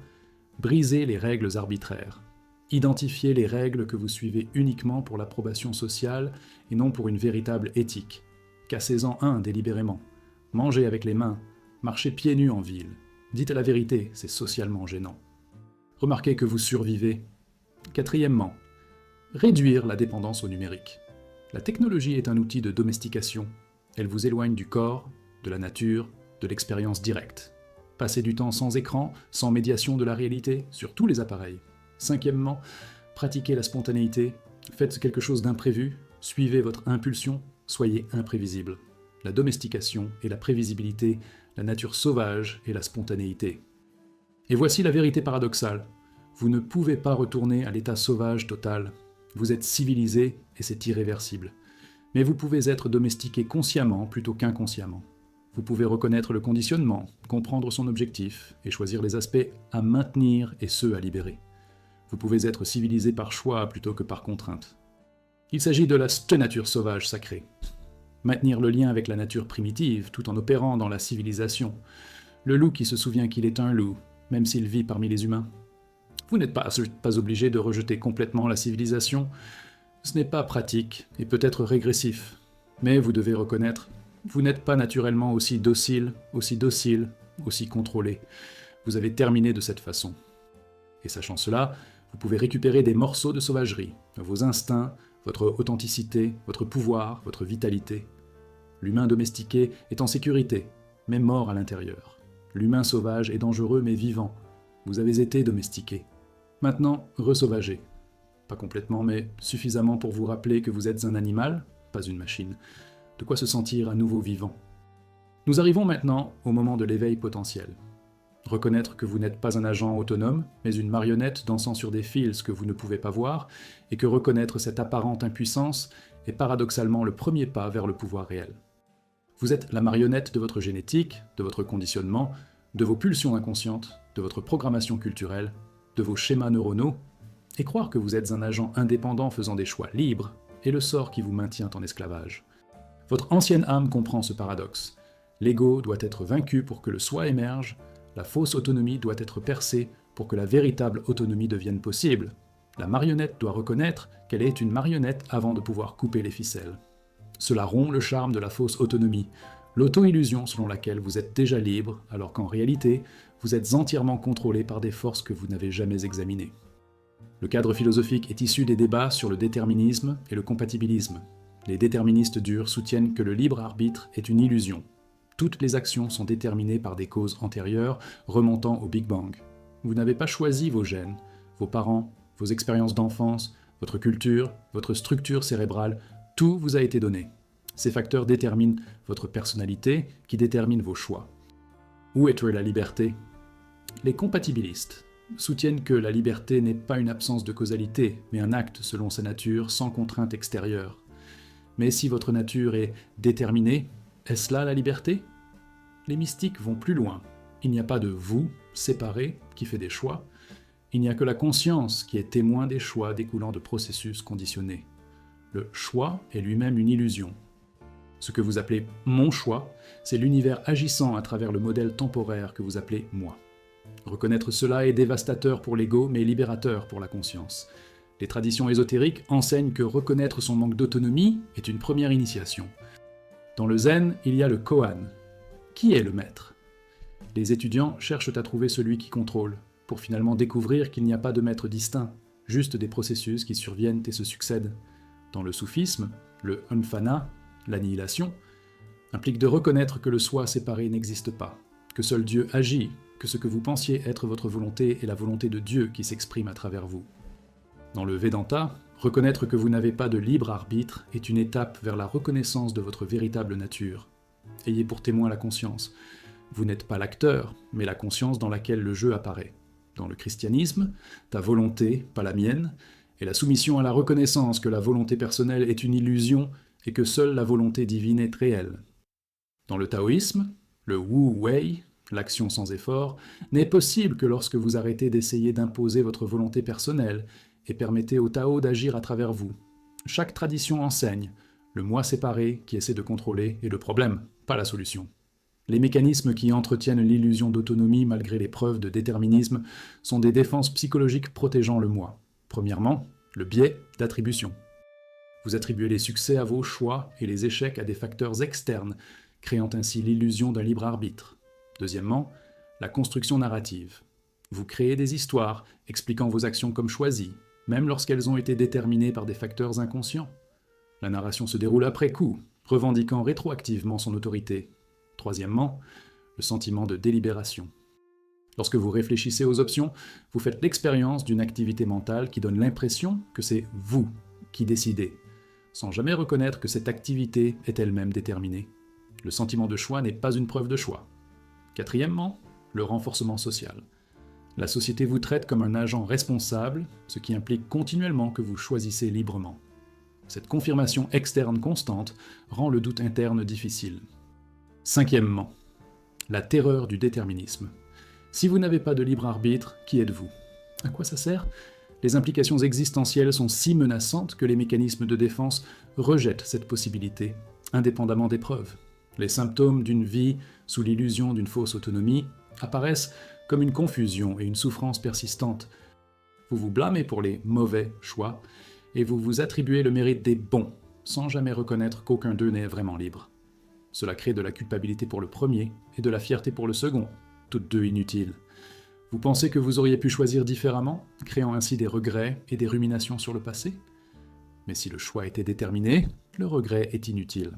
brisez les règles arbitraires. Identifiez les règles que vous suivez uniquement pour l'approbation sociale et non pour une véritable éthique. Cassez-en un délibérément. Mangez avec les mains. Marchez pieds nus en ville. Dites la vérité, c'est socialement gênant. Remarquez que vous survivez. Quatrièmement, réduire la dépendance au numérique. La technologie est un outil de domestication. Elle vous éloigne du corps, de la nature, de l'expérience directe. Passez du temps sans écran, sans médiation de la réalité, sur tous les appareils. Cinquièmement, pratiquez la spontanéité. Faites quelque chose d'imprévu, suivez votre impulsion, soyez imprévisible. La domestication et la prévisibilité, la nature sauvage et la spontanéité. Et voici la vérité paradoxale. Vous ne pouvez pas retourner à l'état sauvage total. Vous êtes civilisé et c'est irréversible. Mais vous pouvez être domestiqué consciemment plutôt qu'inconsciemment. Vous pouvez reconnaître le conditionnement, comprendre son objectif et choisir les aspects à maintenir et ceux à libérer. Vous pouvez être civilisé par choix plutôt que par contrainte. Il s'agit de la nature sauvage sacrée. Maintenir le lien avec la nature primitive tout en opérant dans la civilisation. Le loup qui se souvient qu'il est un loup, même s'il vit parmi les humains. Vous n'êtes pas obligé de rejeter complètement la civilisation. Ce n'est pas pratique et peut-être régressif. Mais vous devez reconnaître, vous n'êtes pas naturellement aussi docile, aussi contrôlé. Vous avez terminé de cette façon. Et sachant cela, vous pouvez récupérer des morceaux de sauvagerie, vos instincts, votre authenticité, votre pouvoir, votre vitalité. L'humain domestiqué est en sécurité, mais mort à l'intérieur. L'humain sauvage est dangereux mais vivant. Vous avez été domestiqué. Maintenant, resauvagez. Pas complètement, mais suffisamment pour vous rappeler que vous êtes un animal, pas une machine. De quoi se sentir à nouveau vivant. Nous arrivons maintenant au moment de l'éveil potentiel. Reconnaître que vous n'êtes pas un agent autonome, mais une marionnette dansant sur des fils que vous ne pouvez pas voir, et que reconnaître cette apparente impuissance est paradoxalement le premier pas vers le pouvoir réel. Vous êtes la marionnette de votre génétique, de votre conditionnement, de vos pulsions inconscientes, de votre programmation culturelle, de vos schémas neuronaux, et croire que vous êtes un agent indépendant faisant des choix libres est le sort qui vous maintient en esclavage. Votre ancienne âme comprend ce paradoxe. L'ego doit être vaincu pour que le soi émerge, la fausse autonomie doit être percée pour que la véritable autonomie devienne possible. La marionnette doit reconnaître qu'elle est une marionnette avant de pouvoir couper les ficelles. Cela rompt le charme de la fausse autonomie, l'auto-illusion selon laquelle vous êtes déjà libre, alors qu'en réalité, vous êtes entièrement contrôlé par des forces que vous n'avez jamais examinées. Le cadre philosophique est issu des débats sur le déterminisme et le compatibilisme. Les déterministes durs soutiennent que le libre arbitre est une illusion. Toutes les actions sont déterminées par des causes antérieures remontant au Big Bang. Vous n'avez pas choisi vos gènes, vos parents, vos expériences d'enfance, votre culture, votre structure cérébrale, tout vous a été donné. Ces facteurs déterminent votre personnalité, qui détermine vos choix. Où est la liberté ? Les compatibilistes soutiennent que la liberté n'est pas une absence de causalité, mais un acte selon sa nature, sans contrainte extérieure. Mais si votre nature est déterminée, est-ce là la liberté ? Les mystiques vont plus loin. Il n'y a pas de vous, séparé, qui fait des choix. Il n'y a que la conscience qui est témoin des choix découlant de processus conditionnés. Le choix est lui-même une illusion. Ce que vous appelez « mon choix », c'est l'univers agissant à travers le modèle temporaire que vous appelez « moi ». Reconnaître cela est dévastateur pour l'ego, mais libérateur pour la conscience. Les traditions ésotériques enseignent que reconnaître son manque d'autonomie est une première initiation. Dans le zen, il y a le koan. Qui est le maître ? Les étudiants cherchent à trouver celui qui contrôle, pour finalement découvrir qu'il n'y a pas de maître distinct, juste des processus qui surviennent et se succèdent. Dans le soufisme, le nirvana, l'annihilation, implique de reconnaître que le soi séparé n'existe pas, que seul Dieu agit, que ce que vous pensiez être votre volonté est la volonté de Dieu qui s'exprime à travers vous. Dans le Vedanta, reconnaître que vous n'avez pas de libre arbitre est une étape vers la reconnaissance de votre véritable nature. Ayez pour témoin la conscience. Vous n'êtes pas l'acteur, mais la conscience dans laquelle le jeu apparaît. Dans le christianisme, ta volonté, pas la mienne, est la soumission à la reconnaissance que la volonté personnelle est une illusion et que seule la volonté divine est réelle. Dans le taoïsme, le Wu Wei, l'action sans effort, n'est possible que lorsque vous arrêtez d'essayer d'imposer votre volonté personnelle et permettez au Tao d'agir à travers vous. Chaque tradition enseigne. Le moi séparé qui essaie de contrôler est le problème, pas la solution. Les mécanismes qui entretiennent l'illusion d'autonomie malgré les preuves de déterminisme sont des défenses psychologiques protégeant le moi. Premièrement, le biais d'attribution. Vous attribuez les succès à vos choix et les échecs à des facteurs externes, créant ainsi l'illusion d'un libre arbitre. Deuxièmement, la construction narrative. Vous créez des histoires expliquant vos actions comme choisies, même lorsqu'elles ont été déterminées par des facteurs inconscients. La narration se déroule après coup, revendiquant rétroactivement son autorité. Troisièmement, le sentiment de délibération. Lorsque vous réfléchissez aux options, vous faites l'expérience d'une activité mentale qui donne l'impression que c'est vous qui décidez, sans jamais reconnaître que cette activité est elle-même déterminée. Le sentiment de choix n'est pas une preuve de choix. Quatrièmement, le renforcement social. La société vous traite comme un agent responsable, ce qui implique continuellement que vous choisissez librement. Cette confirmation externe constante rend le doute interne difficile. Cinquièmement, la terreur du déterminisme. Si vous n'avez pas de libre arbitre, qui êtes-vous ? À quoi ça sert ? Les implications existentielles sont si menaçantes que les mécanismes de défense rejettent cette possibilité, indépendamment des preuves. Les symptômes d'une vie sous l'illusion d'une fausse autonomie apparaissent comme une confusion et une souffrance persistante. Vous vous blâmez pour les mauvais choix et vous vous attribuez le mérite des bons, sans jamais reconnaître qu'aucun d'eux n'est vraiment libre. Cela crée de la culpabilité pour le premier et de la fierté pour le second, toutes deux inutiles. Vous pensez que vous auriez pu choisir différemment, créant ainsi des regrets et des ruminations sur le passé ? Mais si le choix était déterminé, le regret est inutile.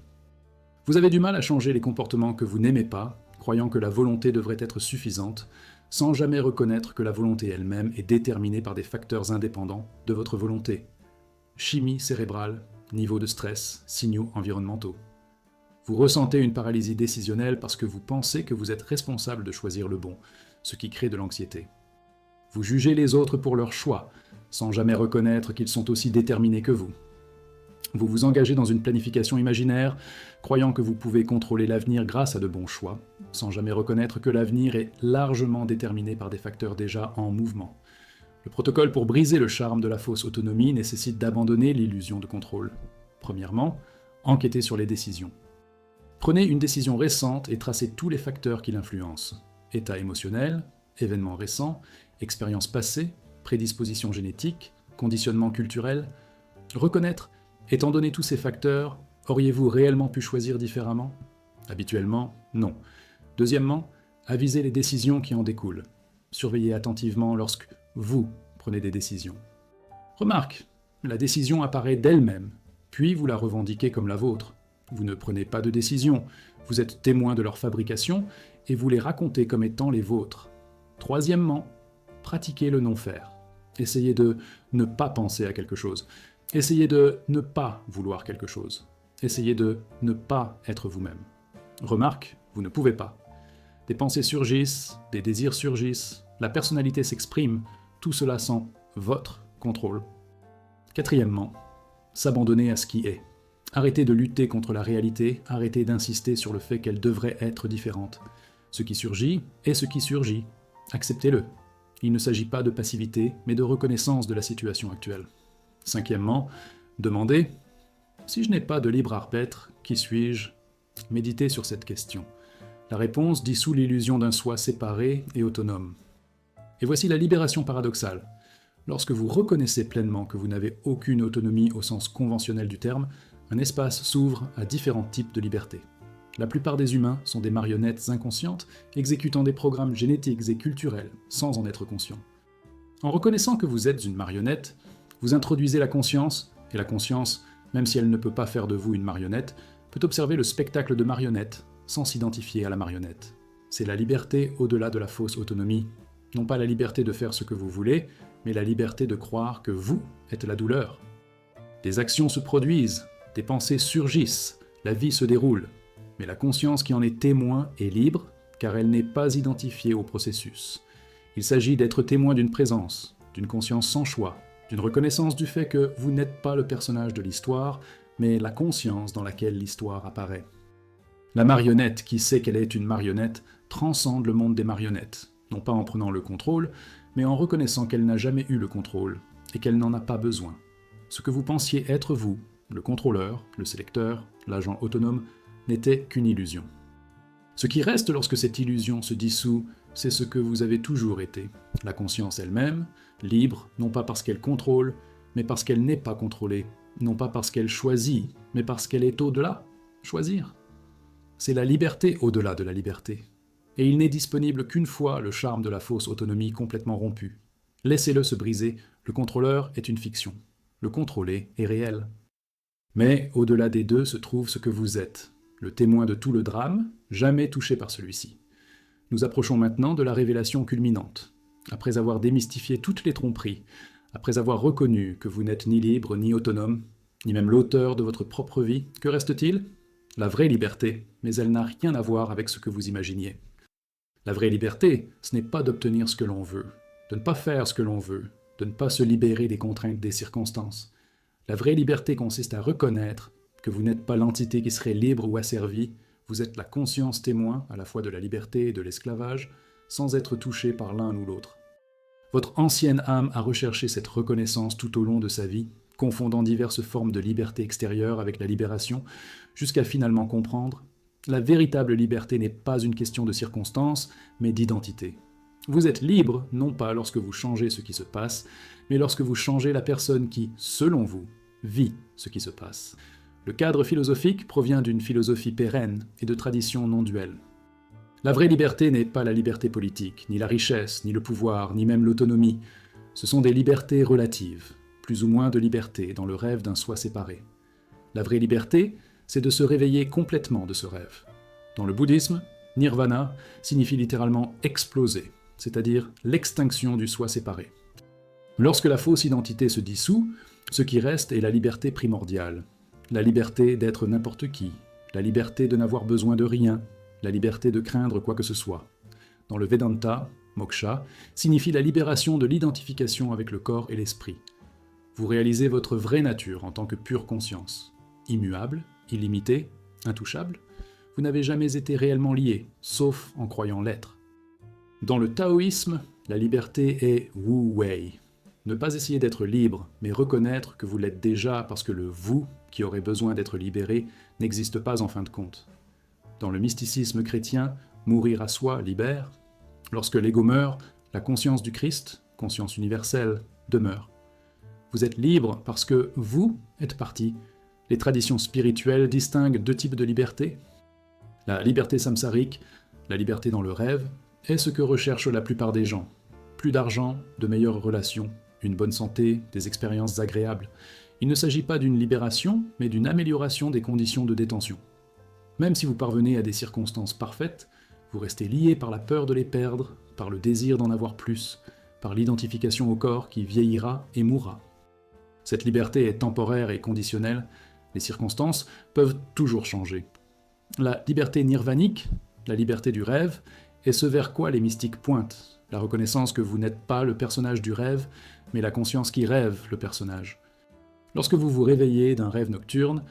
Vous avez du mal à changer les comportements que vous n'aimez pas, croyant que la volonté devrait être suffisante, sans jamais reconnaître que la volonté elle-même est déterminée par des facteurs indépendants de votre volonté. Chimie cérébrale, niveau de stress, signaux environnementaux. Vous ressentez une paralysie décisionnelle parce que vous pensez que vous êtes responsable de choisir le bon, ce qui crée de l'anxiété. Vous jugez les autres pour leurs choix, sans jamais reconnaître qu'ils sont aussi déterminés que vous. Vous vous engagez dans une planification imaginaire, croyant que vous pouvez contrôler l'avenir grâce à de bons choix, sans jamais reconnaître que l'avenir est largement déterminé par des facteurs déjà en mouvement. Le protocole pour briser le charme de la fausse autonomie nécessite d'abandonner l'illusion de contrôle. Premièrement, enquêtez sur les décisions. Prenez une décision récente et tracez tous les facteurs qui l'influencent. État émotionnel, événements récents, expériences passées, prédispositions génétiques, conditionnement culturel. Reconnaître, étant donné tous ces facteurs, auriez-vous réellement pu choisir différemment? Habituellement, non. Deuxièmement, avisez les décisions qui en découlent. Surveillez attentivement lorsque vous prenez des décisions. Remarque, la décision apparaît d'elle-même, puis vous la revendiquez comme la vôtre. Vous ne prenez pas de décision, vous êtes témoin de leur fabrication et vous les racontez comme étant les vôtres. Troisièmement, pratiquez le non-faire. Essayez de ne pas penser à quelque chose. Essayez de ne pas vouloir quelque chose. Essayez de ne pas être vous-même. Remarque, vous ne pouvez pas. Des pensées surgissent, des désirs surgissent, la personnalité s'exprime, tout cela sans votre contrôle. Quatrièmement, s'abandonner à ce qui est. Arrêtez de lutter contre la réalité, arrêtez d'insister sur le fait qu'elle devrait être différente. Ce qui surgit est ce qui surgit. Acceptez-le. Il ne s'agit pas de passivité, mais de reconnaissance de la situation actuelle. Cinquièmement, demandez « Si je n'ai pas de libre arbitre, qui suis-je » Méditez sur cette question. La réponse dissout l'illusion d'un soi séparé et autonome. Et voici la libération paradoxale. Lorsque vous reconnaissez pleinement que vous n'avez aucune autonomie au sens conventionnel du terme, un espace s'ouvre à différents types de liberté. La plupart des humains sont des marionnettes inconscientes, exécutant des programmes génétiques et culturels, sans en être conscients. En reconnaissant que vous êtes une marionnette, vous introduisez la conscience, et la conscience, même si elle ne peut pas faire de vous une marionnette, peut observer le spectacle de marionnettes, sans s'identifier à la marionnette. C'est la liberté au-delà de la fausse autonomie. Non pas la liberté de faire ce que vous voulez, mais la liberté de croire que vous êtes la douleur. Des actions se produisent, des pensées surgissent, la vie se déroule. Mais la conscience qui en est témoin est libre, car elle n'est pas identifiée au processus. Il s'agit d'être témoin d'une présence, d'une conscience sans choix, d'une reconnaissance du fait que vous n'êtes pas le personnage de l'histoire, mais la conscience dans laquelle l'histoire apparaît. La marionnette qui sait qu'elle est une marionnette transcende le monde des marionnettes, non pas en prenant le contrôle, mais en reconnaissant qu'elle n'a jamais eu le contrôle, et qu'elle n'en a pas besoin. Ce que vous pensiez être vous, le contrôleur, le sélecteur, l'agent autonome, n'était qu'une illusion. Ce qui reste lorsque cette illusion se dissout, c'est ce que vous avez toujours été, la conscience elle-même, libre, non pas parce qu'elle contrôle, mais parce qu'elle n'est pas contrôlée, non pas parce qu'elle choisit, mais parce qu'elle est au-delà, choisir. C'est la liberté au-delà de la liberté. Et il n'est disponible qu'une fois le charme de la fausse autonomie complètement rompu. Laissez-le se briser, le contrôleur est une fiction, le contrôlé est réel. Mais au-delà des deux se trouve ce que vous êtes, le témoin de tout le drame, jamais touché par celui-ci. Nous approchons maintenant de la révélation culminante. Après avoir démystifié toutes les tromperies, après avoir reconnu que vous n'êtes ni libre ni autonome, ni même l'auteur de votre propre vie, que reste-t-il? La vraie liberté, mais elle n'a rien à voir avec ce que vous imaginiez. La vraie liberté, ce n'est pas d'obtenir ce que l'on veut, de ne pas faire ce que l'on veut, de ne pas se libérer des contraintes des circonstances. La vraie liberté consiste à reconnaître que vous n'êtes pas l'entité qui serait libre ou asservie, vous êtes la conscience témoin à la fois de la liberté et de l'esclavage, sans être touché par l'un ou l'autre. Votre ancienne âme a recherché cette reconnaissance tout au long de sa vie, confondant diverses formes de liberté extérieure avec la libération, jusqu'à finalement comprendre « La véritable liberté n'est pas une question de circonstances, mais d'identité. Vous êtes libre, non pas lorsque vous changez ce qui se passe, mais lorsque vous changez la personne qui, selon vous, vit ce qui se passe. » Le cadre philosophique provient d'une philosophie pérenne et de traditions non duelles. La vraie liberté n'est pas la liberté politique, ni la richesse, ni le pouvoir, ni même l'autonomie. Ce sont des libertés relatives, plus ou moins de liberté dans le rêve d'un soi séparé. La vraie liberté, c'est de se réveiller complètement de ce rêve. Dans le bouddhisme, nirvana signifie littéralement exploser, c'est-à-dire l'extinction du soi séparé. Lorsque la fausse identité se dissout, ce qui reste est la liberté primordiale. La liberté d'être n'importe qui, la liberté de n'avoir besoin de rien, la liberté de craindre quoi que ce soit. Dans le Vedanta, moksha, signifie la libération de l'identification avec le corps et l'esprit. Vous réalisez votre vraie nature en tant que pure conscience. Immuable, illimité, intouchable, vous n'avez jamais été réellement lié, sauf en croyant l'être. Dans le taoïsme, la liberté est Wu Wei. Ne pas essayer d'être libre, mais reconnaître que vous l'êtes déjà parce que le vous, qui aurait besoin d'être libéré, n'existe pas en fin de compte. Dans le mysticisme chrétien, mourir à soi libère. Lorsque l'ego meurt, la conscience du Christ, conscience universelle, demeure. Vous êtes libre parce que vous êtes parti. Les traditions spirituelles distinguent deux types de liberté. La liberté samsarique, la liberté dans le rêve, est ce que recherchent la plupart des gens. Plus d'argent, de meilleures relations, une bonne santé, des expériences agréables. Il ne s'agit pas d'une libération, mais d'une amélioration des conditions de détention. Même si vous parvenez à des circonstances parfaites, vous restez lié par la peur de les perdre, par le désir d'en avoir plus, par l'identification au corps qui vieillira et mourra. Cette liberté est temporaire et conditionnelle, les circonstances peuvent toujours changer. La liberté nirvanique, la liberté du rêve, est ce vers quoi les mystiques pointent, la reconnaissance que vous n'êtes pas le personnage du rêve, mais la conscience qui rêve le personnage. Lorsque vous vous réveillez d'un rêve nocturne,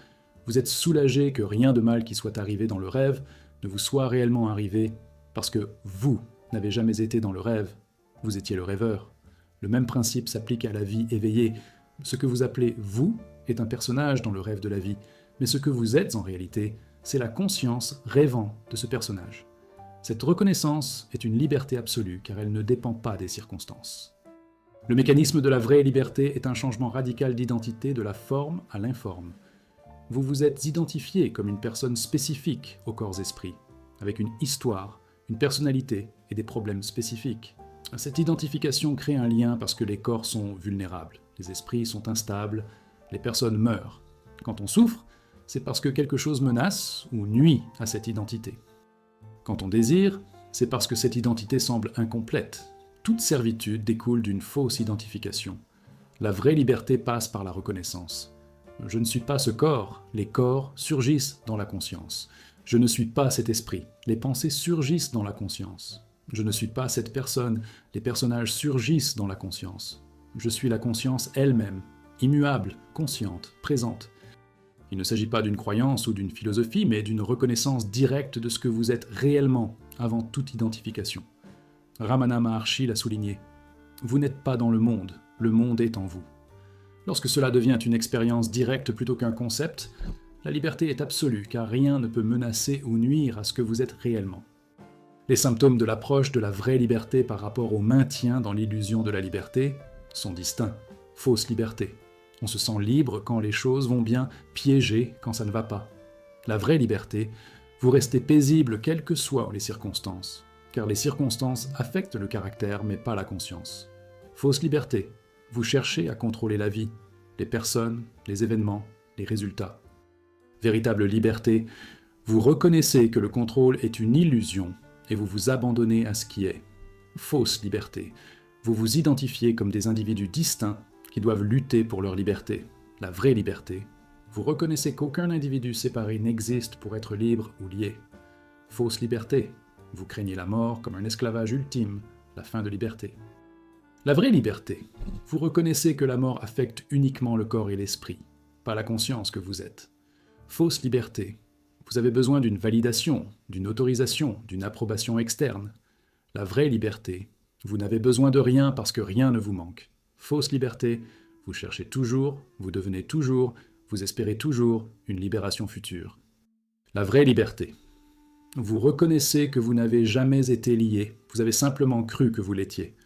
vous êtes soulagé que rien de mal qui soit arrivé dans le rêve ne vous soit réellement arrivé, parce que vous n'avez jamais été dans le rêve, vous étiez le rêveur. Le même principe s'applique à la vie éveillée. Ce que vous appelez « vous » est un personnage dans le rêve de la vie, mais ce que vous êtes en réalité, c'est la conscience rêvant de ce personnage. Cette reconnaissance est une liberté absolue, car elle ne dépend pas des circonstances. Le mécanisme de la vraie liberté est un changement radical d'identité de la forme à l'informe. Vous vous êtes identifié comme une personne spécifique au corps-esprit, avec une histoire, une personnalité et des problèmes spécifiques. Cette identification crée un lien parce que les corps sont vulnérables, les esprits sont instables, les personnes meurent. Quand on souffre, c'est parce que quelque chose menace ou nuit à cette identité. Quand on désire, c'est parce que cette identité semble incomplète. Toute servitude découle d'une fausse identification. La vraie liberté passe par la reconnaissance. Je ne suis pas ce corps, les corps surgissent dans la conscience. Je ne suis pas cet esprit, les pensées surgissent dans la conscience. Je ne suis pas cette personne, les personnages surgissent dans la conscience. Je suis la conscience elle-même, immuable, consciente, présente. Il ne s'agit pas d'une croyance ou d'une philosophie, mais d'une reconnaissance directe de ce que vous êtes réellement, avant toute identification. Ramana Maharshi l'a souligné. Vous n'êtes pas dans le monde est en vous. Lorsque cela devient une expérience directe plutôt qu'un concept, la liberté est absolue, car rien ne peut menacer ou nuire à ce que vous êtes réellement. Les symptômes de l'approche de la vraie liberté par rapport au maintien dans l'illusion de la liberté sont distincts. Fausse liberté. On se sent libre quand les choses vont bien, piégé quand ça ne va pas. La vraie liberté, vous restez paisible quelles que soient les circonstances, car les circonstances affectent le caractère mais pas la conscience. Fausse liberté, vous cherchez à contrôler la vie, les personnes, les événements, les résultats. Véritable liberté, vous reconnaissez que le contrôle est une illusion et vous vous abandonnez à ce qui est. Fausse liberté, vous vous identifiez comme des individus distincts qui doivent lutter pour leur liberté. La vraie liberté, vous reconnaissez qu'aucun individu séparé n'existe pour être libre ou lié. Fausse liberté, vous craignez la mort comme un esclavage ultime, la fin de liberté. La vraie liberté, vous reconnaissez que la mort affecte uniquement le corps et l'esprit, pas la conscience que vous êtes. Fausse liberté, vous avez besoin d'une validation, d'une autorisation, d'une approbation externe. La vraie liberté, vous n'avez besoin de rien parce que rien ne vous manque. Fausse liberté, vous cherchez toujours, vous devenez toujours, vous espérez toujours une libération future. La vraie liberté. Vous reconnaissez que vous n'avez jamais été lié, vous avez simplement cru que vous l'étiez.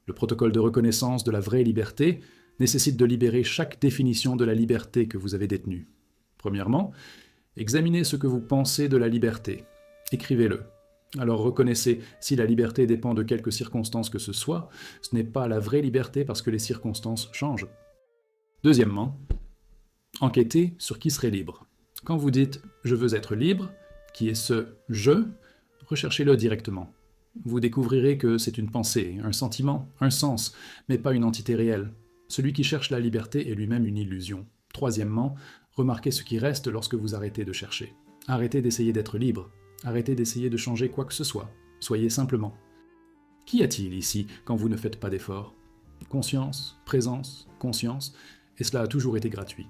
Le protocole de reconnaissance de la vraie liberté nécessite de libérer chaque définition de la liberté que vous avez détenue. Premièrement, examinez ce que vous pensez de la liberté. Écrivez-le. Alors reconnaissez, si la liberté dépend de quelque circonstance que ce soit, ce n'est pas la vraie liberté parce que les circonstances changent. Deuxièmement, enquêtez sur qui serait libre. Quand vous dites « je veux être libre », qui est ce « je », recherchez-le directement. Vous découvrirez que c'est une pensée, un sentiment, un sens, mais pas une entité réelle. Celui qui cherche la liberté est lui-même une illusion. Troisièmement, remarquez ce qui reste lorsque vous arrêtez de chercher. Arrêtez d'essayer d'être libre. Arrêtez d'essayer de changer quoi que ce soit. Soyez simplement. Qu'y a-t-il ici quand vous ne faites pas d'efforts? Conscience, présence, conscience, et cela a toujours été gratuit.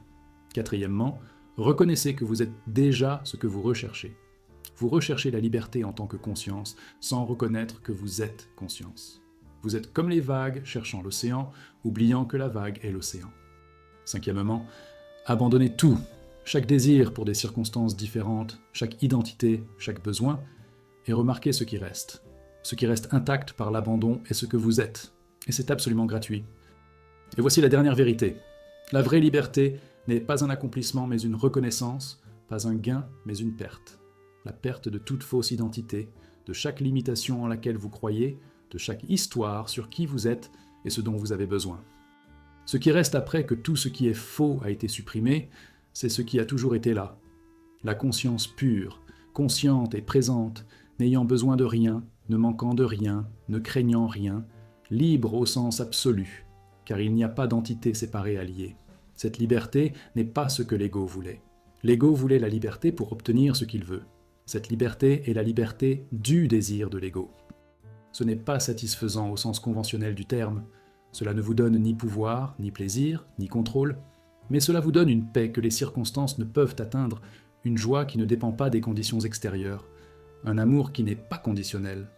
Quatrièmement, reconnaissez que vous êtes déjà ce que vous recherchez. Vous recherchez la liberté en tant que conscience, sans reconnaître que vous êtes conscience. Vous êtes comme les vagues cherchant l'océan, oubliant que la vague est l'océan. Cinquièmement, abandonnez tout, chaque désir pour des circonstances différentes, chaque identité, chaque besoin, et remarquez ce qui reste. Ce qui reste intact par l'abandon est ce que vous êtes, et c'est absolument gratuit. Et voici la dernière vérité. La vraie liberté n'est pas un accomplissement mais une reconnaissance, pas un gain mais une perte. La perte de toute fausse identité, de chaque limitation en laquelle vous croyez, de chaque histoire sur qui vous êtes et ce dont vous avez besoin. Ce qui reste après que tout ce qui est faux a été supprimé, c'est ce qui a toujours été là. La conscience pure, consciente et présente, n'ayant besoin de rien, ne manquant de rien, ne craignant rien, libre au sens absolu, car il n'y a pas d'entité séparée à lier. Cette liberté n'est pas ce que l'ego voulait. L'ego voulait la liberté pour obtenir ce qu'il veut. Cette liberté est la liberté du désir de l'ego. Ce n'est pas satisfaisant au sens conventionnel du terme. Cela ne vous donne ni pouvoir, ni plaisir, ni contrôle, mais cela vous donne une paix que les circonstances ne peuvent atteindre, une joie qui ne dépend pas des conditions extérieures, un amour qui n'est pas conditionnel.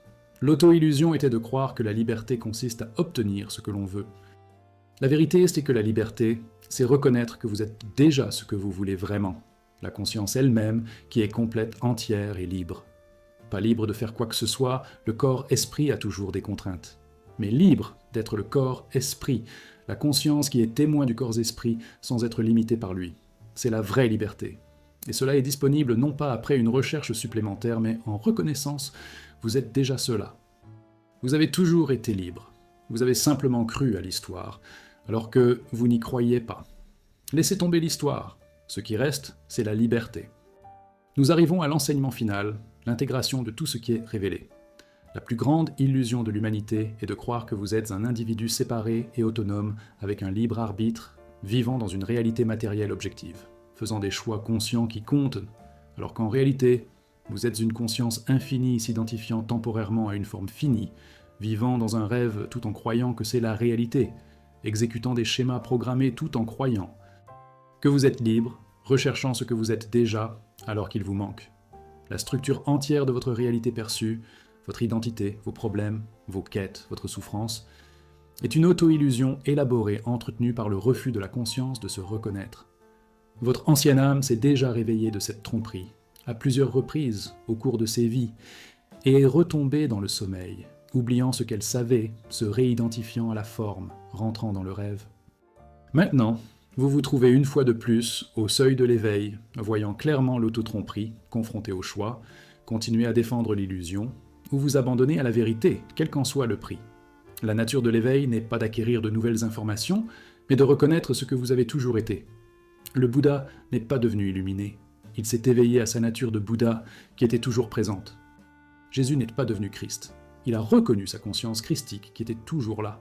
L'auto-illusion était de croire que la liberté consiste à obtenir ce que l'on veut. La vérité, c'est que la liberté, c'est reconnaître que vous êtes déjà ce que vous voulez vraiment, la conscience elle-même qui est complète, entière et libre. Pas libre de faire quoi que ce soit, le corps-esprit a toujours des contraintes. Mais libre d'être le corps-esprit, la conscience qui est témoin du corps-esprit sans être limité par lui. C'est la vraie liberté. Et cela est disponible non pas après une recherche supplémentaire, mais en reconnaissance, vous êtes déjà cela. Vous avez toujours été libre. Vous avez simplement cru à l'histoire, alors que vous n'y croyez pas. Laissez tomber l'histoire. Ce qui reste, c'est la liberté. Nous arrivons à l'enseignement final, l'intégration de tout ce qui est révélé. La plus grande illusion de l'humanité est de croire que vous êtes un individu séparé et autonome, avec un libre arbitre, vivant dans une réalité matérielle objective, faisant des choix conscients qui comptent, alors qu'en réalité, vous êtes une conscience infinie s'identifiant temporairement à une forme finie, vivant dans un rêve tout en croyant que c'est la réalité, exécutant des schémas programmés tout en croyant que vous êtes libre, recherchant ce que vous êtes déjà alors qu'il vous manque. La structure entière de votre réalité perçue, votre identité, vos problèmes, vos quêtes, votre souffrance, est une auto-illusion élaborée, entretenue par le refus de la conscience de se reconnaître. Votre ancienne âme s'est déjà réveillée de cette tromperie, à plusieurs reprises au cours de ses vies, et est retombée dans le sommeil, oubliant ce qu'elle savait, se réidentifiant à la forme, rentrant dans le rêve. Maintenant, vous vous trouvez une fois de plus au seuil de l'éveil, voyant clairement l'auto-tromperie, confronté au choix, continuer à défendre l'illusion, ou vous abandonner à la vérité, quel qu'en soit le prix. La nature de l'éveil n'est pas d'acquérir de nouvelles informations, mais de reconnaître ce que vous avez toujours été. Le Bouddha n'est pas devenu illuminé, il s'est éveillé à sa nature de Bouddha qui était toujours présente. Jésus n'est pas devenu Christ, il a reconnu sa conscience christique qui était toujours là.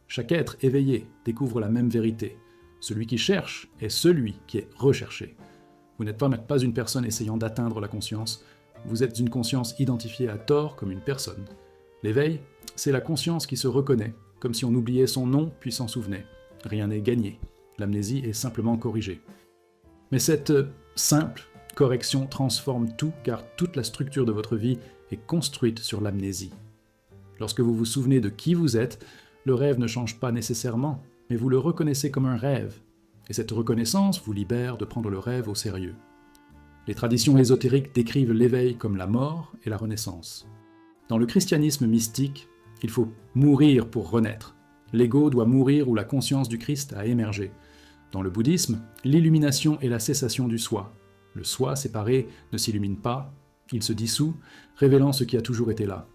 Chaque être éveillé découvre la même vérité. Celui qui cherche est celui qui est recherché. Vous n'êtes pas une personne essayant d'atteindre la conscience, vous êtes une conscience identifiée à tort comme une personne. L'éveil, c'est la conscience qui se reconnaît, comme si on oubliait son nom puis s'en souvenait. Rien n'est gagné, l'amnésie est simplement corrigée. Mais cette simple correction transforme tout, car toute la structure de votre vie est construite sur l'amnésie. Lorsque vous vous souvenez de qui vous êtes, le rêve ne change pas nécessairement, mais vous le reconnaissez comme un rêve, et cette reconnaissance vous libère de prendre le rêve au sérieux. Les traditions ésotériques décrivent l'éveil comme la mort et la renaissance. Dans le christianisme mystique, il faut mourir pour renaître. L'ego doit mourir où la conscience du Christ a émergé. Dans le bouddhisme, l'illumination est la cessation du soi. Le soi séparé ne s'illumine pas, il se dissout, révélant ce qui a toujours été là.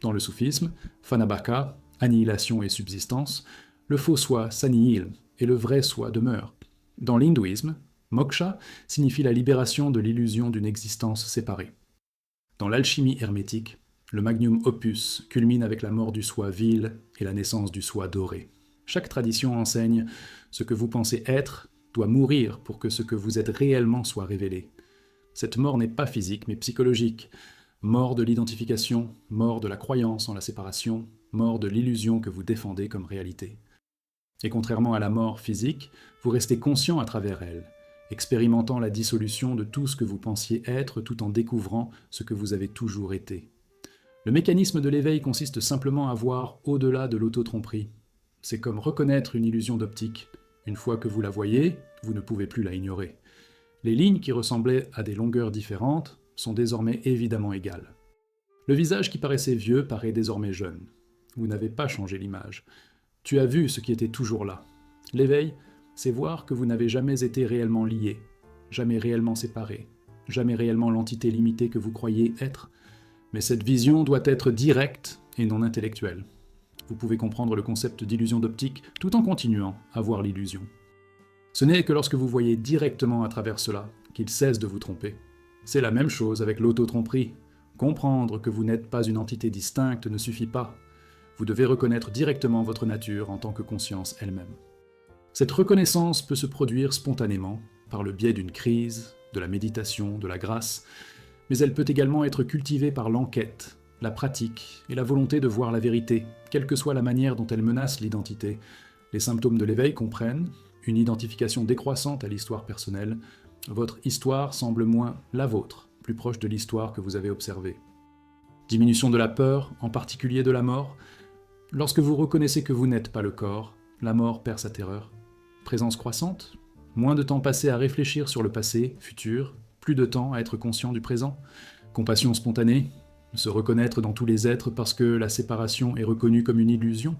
Dans le soufisme, Phanabhaka, annihilation et subsistance, le faux soi s'annihile et le vrai soi demeure. Dans l'hindouisme, moksha signifie la libération de l'illusion d'une existence séparée. Dans l'alchimie hermétique, le magnum opus culmine avec la mort du soi vil et la naissance du soi doré. Chaque tradition enseigne ce que vous pensez être doit mourir pour que ce que vous êtes réellement soit révélé. Cette mort n'est pas physique mais psychologique. Mort de l'identification, mort de la croyance en la séparation, mort de l'illusion que vous défendez comme réalité. Et contrairement à la mort physique, vous restez conscient à travers elle, expérimentant la dissolution de tout ce que vous pensiez être tout en découvrant ce que vous avez toujours été. Le mécanisme de l'éveil consiste simplement à voir au-delà de l'auto-tromperie. C'est comme reconnaître une illusion d'optique. Une fois que vous la voyez, vous ne pouvez plus la ignorer. Les lignes qui ressemblaient à des longueurs différentes sont désormais évidemment égales. Le visage qui paraissait vieux paraît désormais jeune. Vous n'avez pas changé l'image. Tu as vu ce qui était toujours là. L'éveil, c'est voir que vous n'avez jamais été réellement lié, jamais réellement séparé, jamais réellement l'entité limitée que vous croyez être. Mais cette vision doit être directe et non intellectuelle. Vous pouvez comprendre le concept d'illusion d'optique tout en continuant à voir l'illusion. Ce n'est que lorsque vous voyez directement à travers cela qu'il cesse de vous tromper. C'est la même chose avec l'auto-tromperie. Comprendre que vous n'êtes pas une entité distincte ne suffit pas. Vous devez reconnaître directement votre nature en tant que conscience elle-même. Cette reconnaissance peut se produire spontanément, par le biais d'une crise, de la méditation, de la grâce, mais elle peut également être cultivée par l'enquête, la pratique et la volonté de voir la vérité, quelle que soit la manière dont elle menace l'identité. Les symptômes de l'éveil comprennent une identification décroissante à l'histoire personnelle. Votre histoire semble moins la vôtre, plus proche de l'histoire que vous avez observée. Diminution de la peur, en particulier de la mort. Lorsque vous reconnaissez que vous n'êtes pas le corps, la mort perd sa terreur. Présence croissante, moins de temps passé à réfléchir sur le passé, futur, plus de temps à être conscient du présent. Compassion spontanée, se reconnaître dans tous les êtres parce que la séparation est reconnue comme une illusion.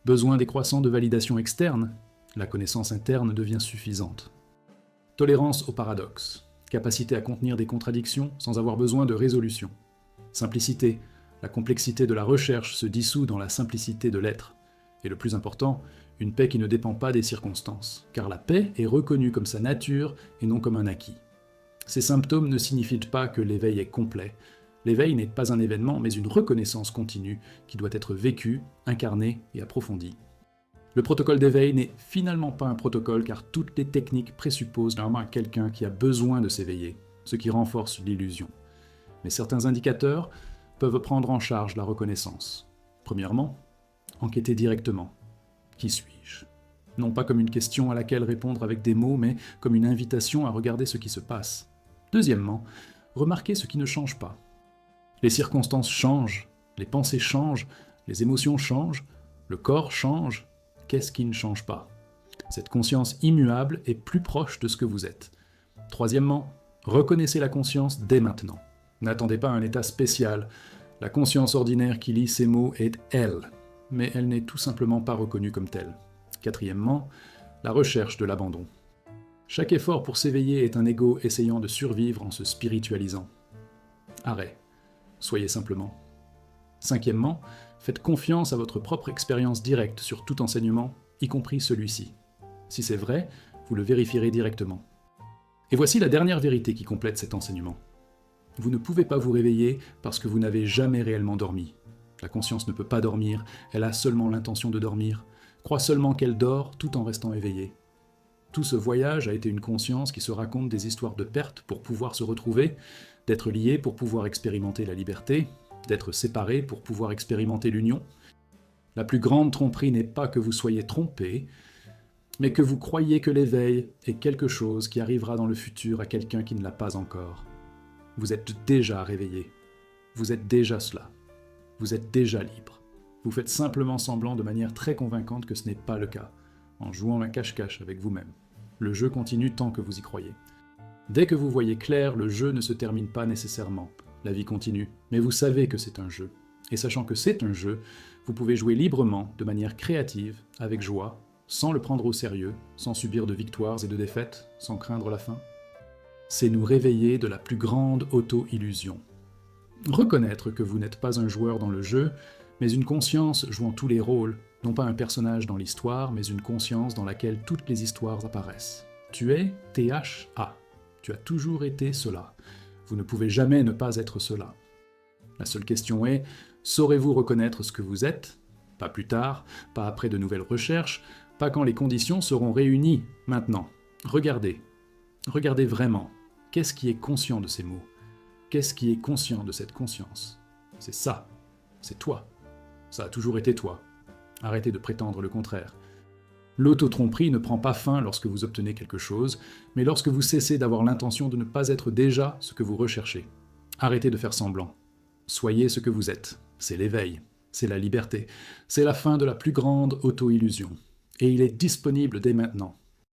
Besoin décroissant de validation externe, la connaissance interne devient suffisante. Tolérance au paradoxe, capacité à contenir des contradictions sans avoir besoin de résolution. Simplicité, la complexité de la recherche se dissout dans la simplicité de l'être. Et le plus important, une paix qui ne dépend pas des circonstances, car la paix est reconnue comme sa nature et non comme un acquis. Ces symptômes ne signifient pas que l'éveil est complet. L'éveil n'est pas un événement, mais une reconnaissance continue qui doit être vécue, incarnée et approfondie. Le protocole d'éveil n'est finalement pas un protocole car toutes les techniques présupposent normalement quelqu'un qui a besoin de s'éveiller, ce qui renforce l'illusion. Mais certains indicateurs peuvent prendre en charge la reconnaissance. Premièrement, enquêter directement. Qui suis-je ? Non pas comme une question à laquelle répondre avec des mots, mais comme une invitation à regarder ce qui se passe. Deuxièmement, remarquer ce qui ne change pas. Les circonstances changent, les pensées changent, les émotions changent, le corps change. Qu'est-ce qui ne change pas ? Cette conscience immuable est plus proche de ce que vous êtes. Troisièmement, reconnaissez la conscience dès maintenant. N'attendez pas un état spécial. La conscience ordinaire qui lit ces mots est elle, mais elle n'est tout simplement pas reconnue comme telle. Quatrièmement, la recherche de l'abandon. Chaque effort pour s'éveiller est un ego essayant de survivre en se spiritualisant. Arrêt. Soyez simplement. Cinquièmement, faites confiance à votre propre expérience directe sur tout enseignement, y compris celui-ci. Si c'est vrai, vous le vérifierez directement. Et voici la dernière vérité qui complète cet enseignement. Vous ne pouvez pas vous réveiller parce que vous n'avez jamais réellement dormi. La conscience ne peut pas dormir, elle a seulement l'intention de dormir, croit seulement qu'elle dort tout en restant éveillée. Tout ce voyage a été une conscience qui se raconte des histoires de perte pour pouvoir se retrouver, d'être lié pour pouvoir expérimenter la liberté, d'être séparé pour pouvoir expérimenter l'union. La plus grande tromperie n'est pas que vous soyez trompé, mais que vous croyez que l'éveil est quelque chose qui arrivera dans le futur à quelqu'un qui ne l'a pas encore. Vous êtes déjà réveillé. Vous êtes déjà cela. Vous êtes déjà libre. Vous faites simplement semblant de manière très convaincante que ce n'est pas le cas, en jouant un cache-cache avec vous-même. Le jeu continue tant que vous y croyez. Dès que vous voyez clair, le jeu ne se termine pas nécessairement. La vie continue, mais vous savez que c'est un jeu. Et sachant que c'est un jeu, vous pouvez jouer librement, de manière créative, avec joie, sans le prendre au sérieux, sans subir de victoires et de défaites, sans craindre la fin. C'est nous réveiller de la plus grande auto-illusion. Reconnaître que vous n'êtes pas un joueur dans le jeu, mais une conscience jouant tous les rôles, non pas un personnage dans l'histoire, mais une conscience dans laquelle toutes les histoires apparaissent. Tu es THA. Tu as toujours été cela. Vous ne pouvez jamais ne pas être cela. La seule question est, saurez-vous reconnaître ce que vous êtes ? Pas plus tard, pas après de nouvelles recherches, pas quand les conditions seront réunies, maintenant. Regardez. Regardez vraiment. Qu'est-ce qui est conscient de ces mots ? Qu'est-ce qui est conscient de cette conscience ? C'est ça. C'est toi. Ça a toujours été toi. Arrêtez de prétendre le contraire. L'auto-tromperie ne prend pas fin lorsque vous obtenez quelque chose, mais lorsque vous cessez d'avoir l'intention de ne pas être déjà ce que vous recherchez. Arrêtez de faire semblant. Soyez ce que vous êtes. C'est l'éveil. C'est la liberté. C'est la fin de la plus grande auto-illusion. Et il est disponible dès maintenant.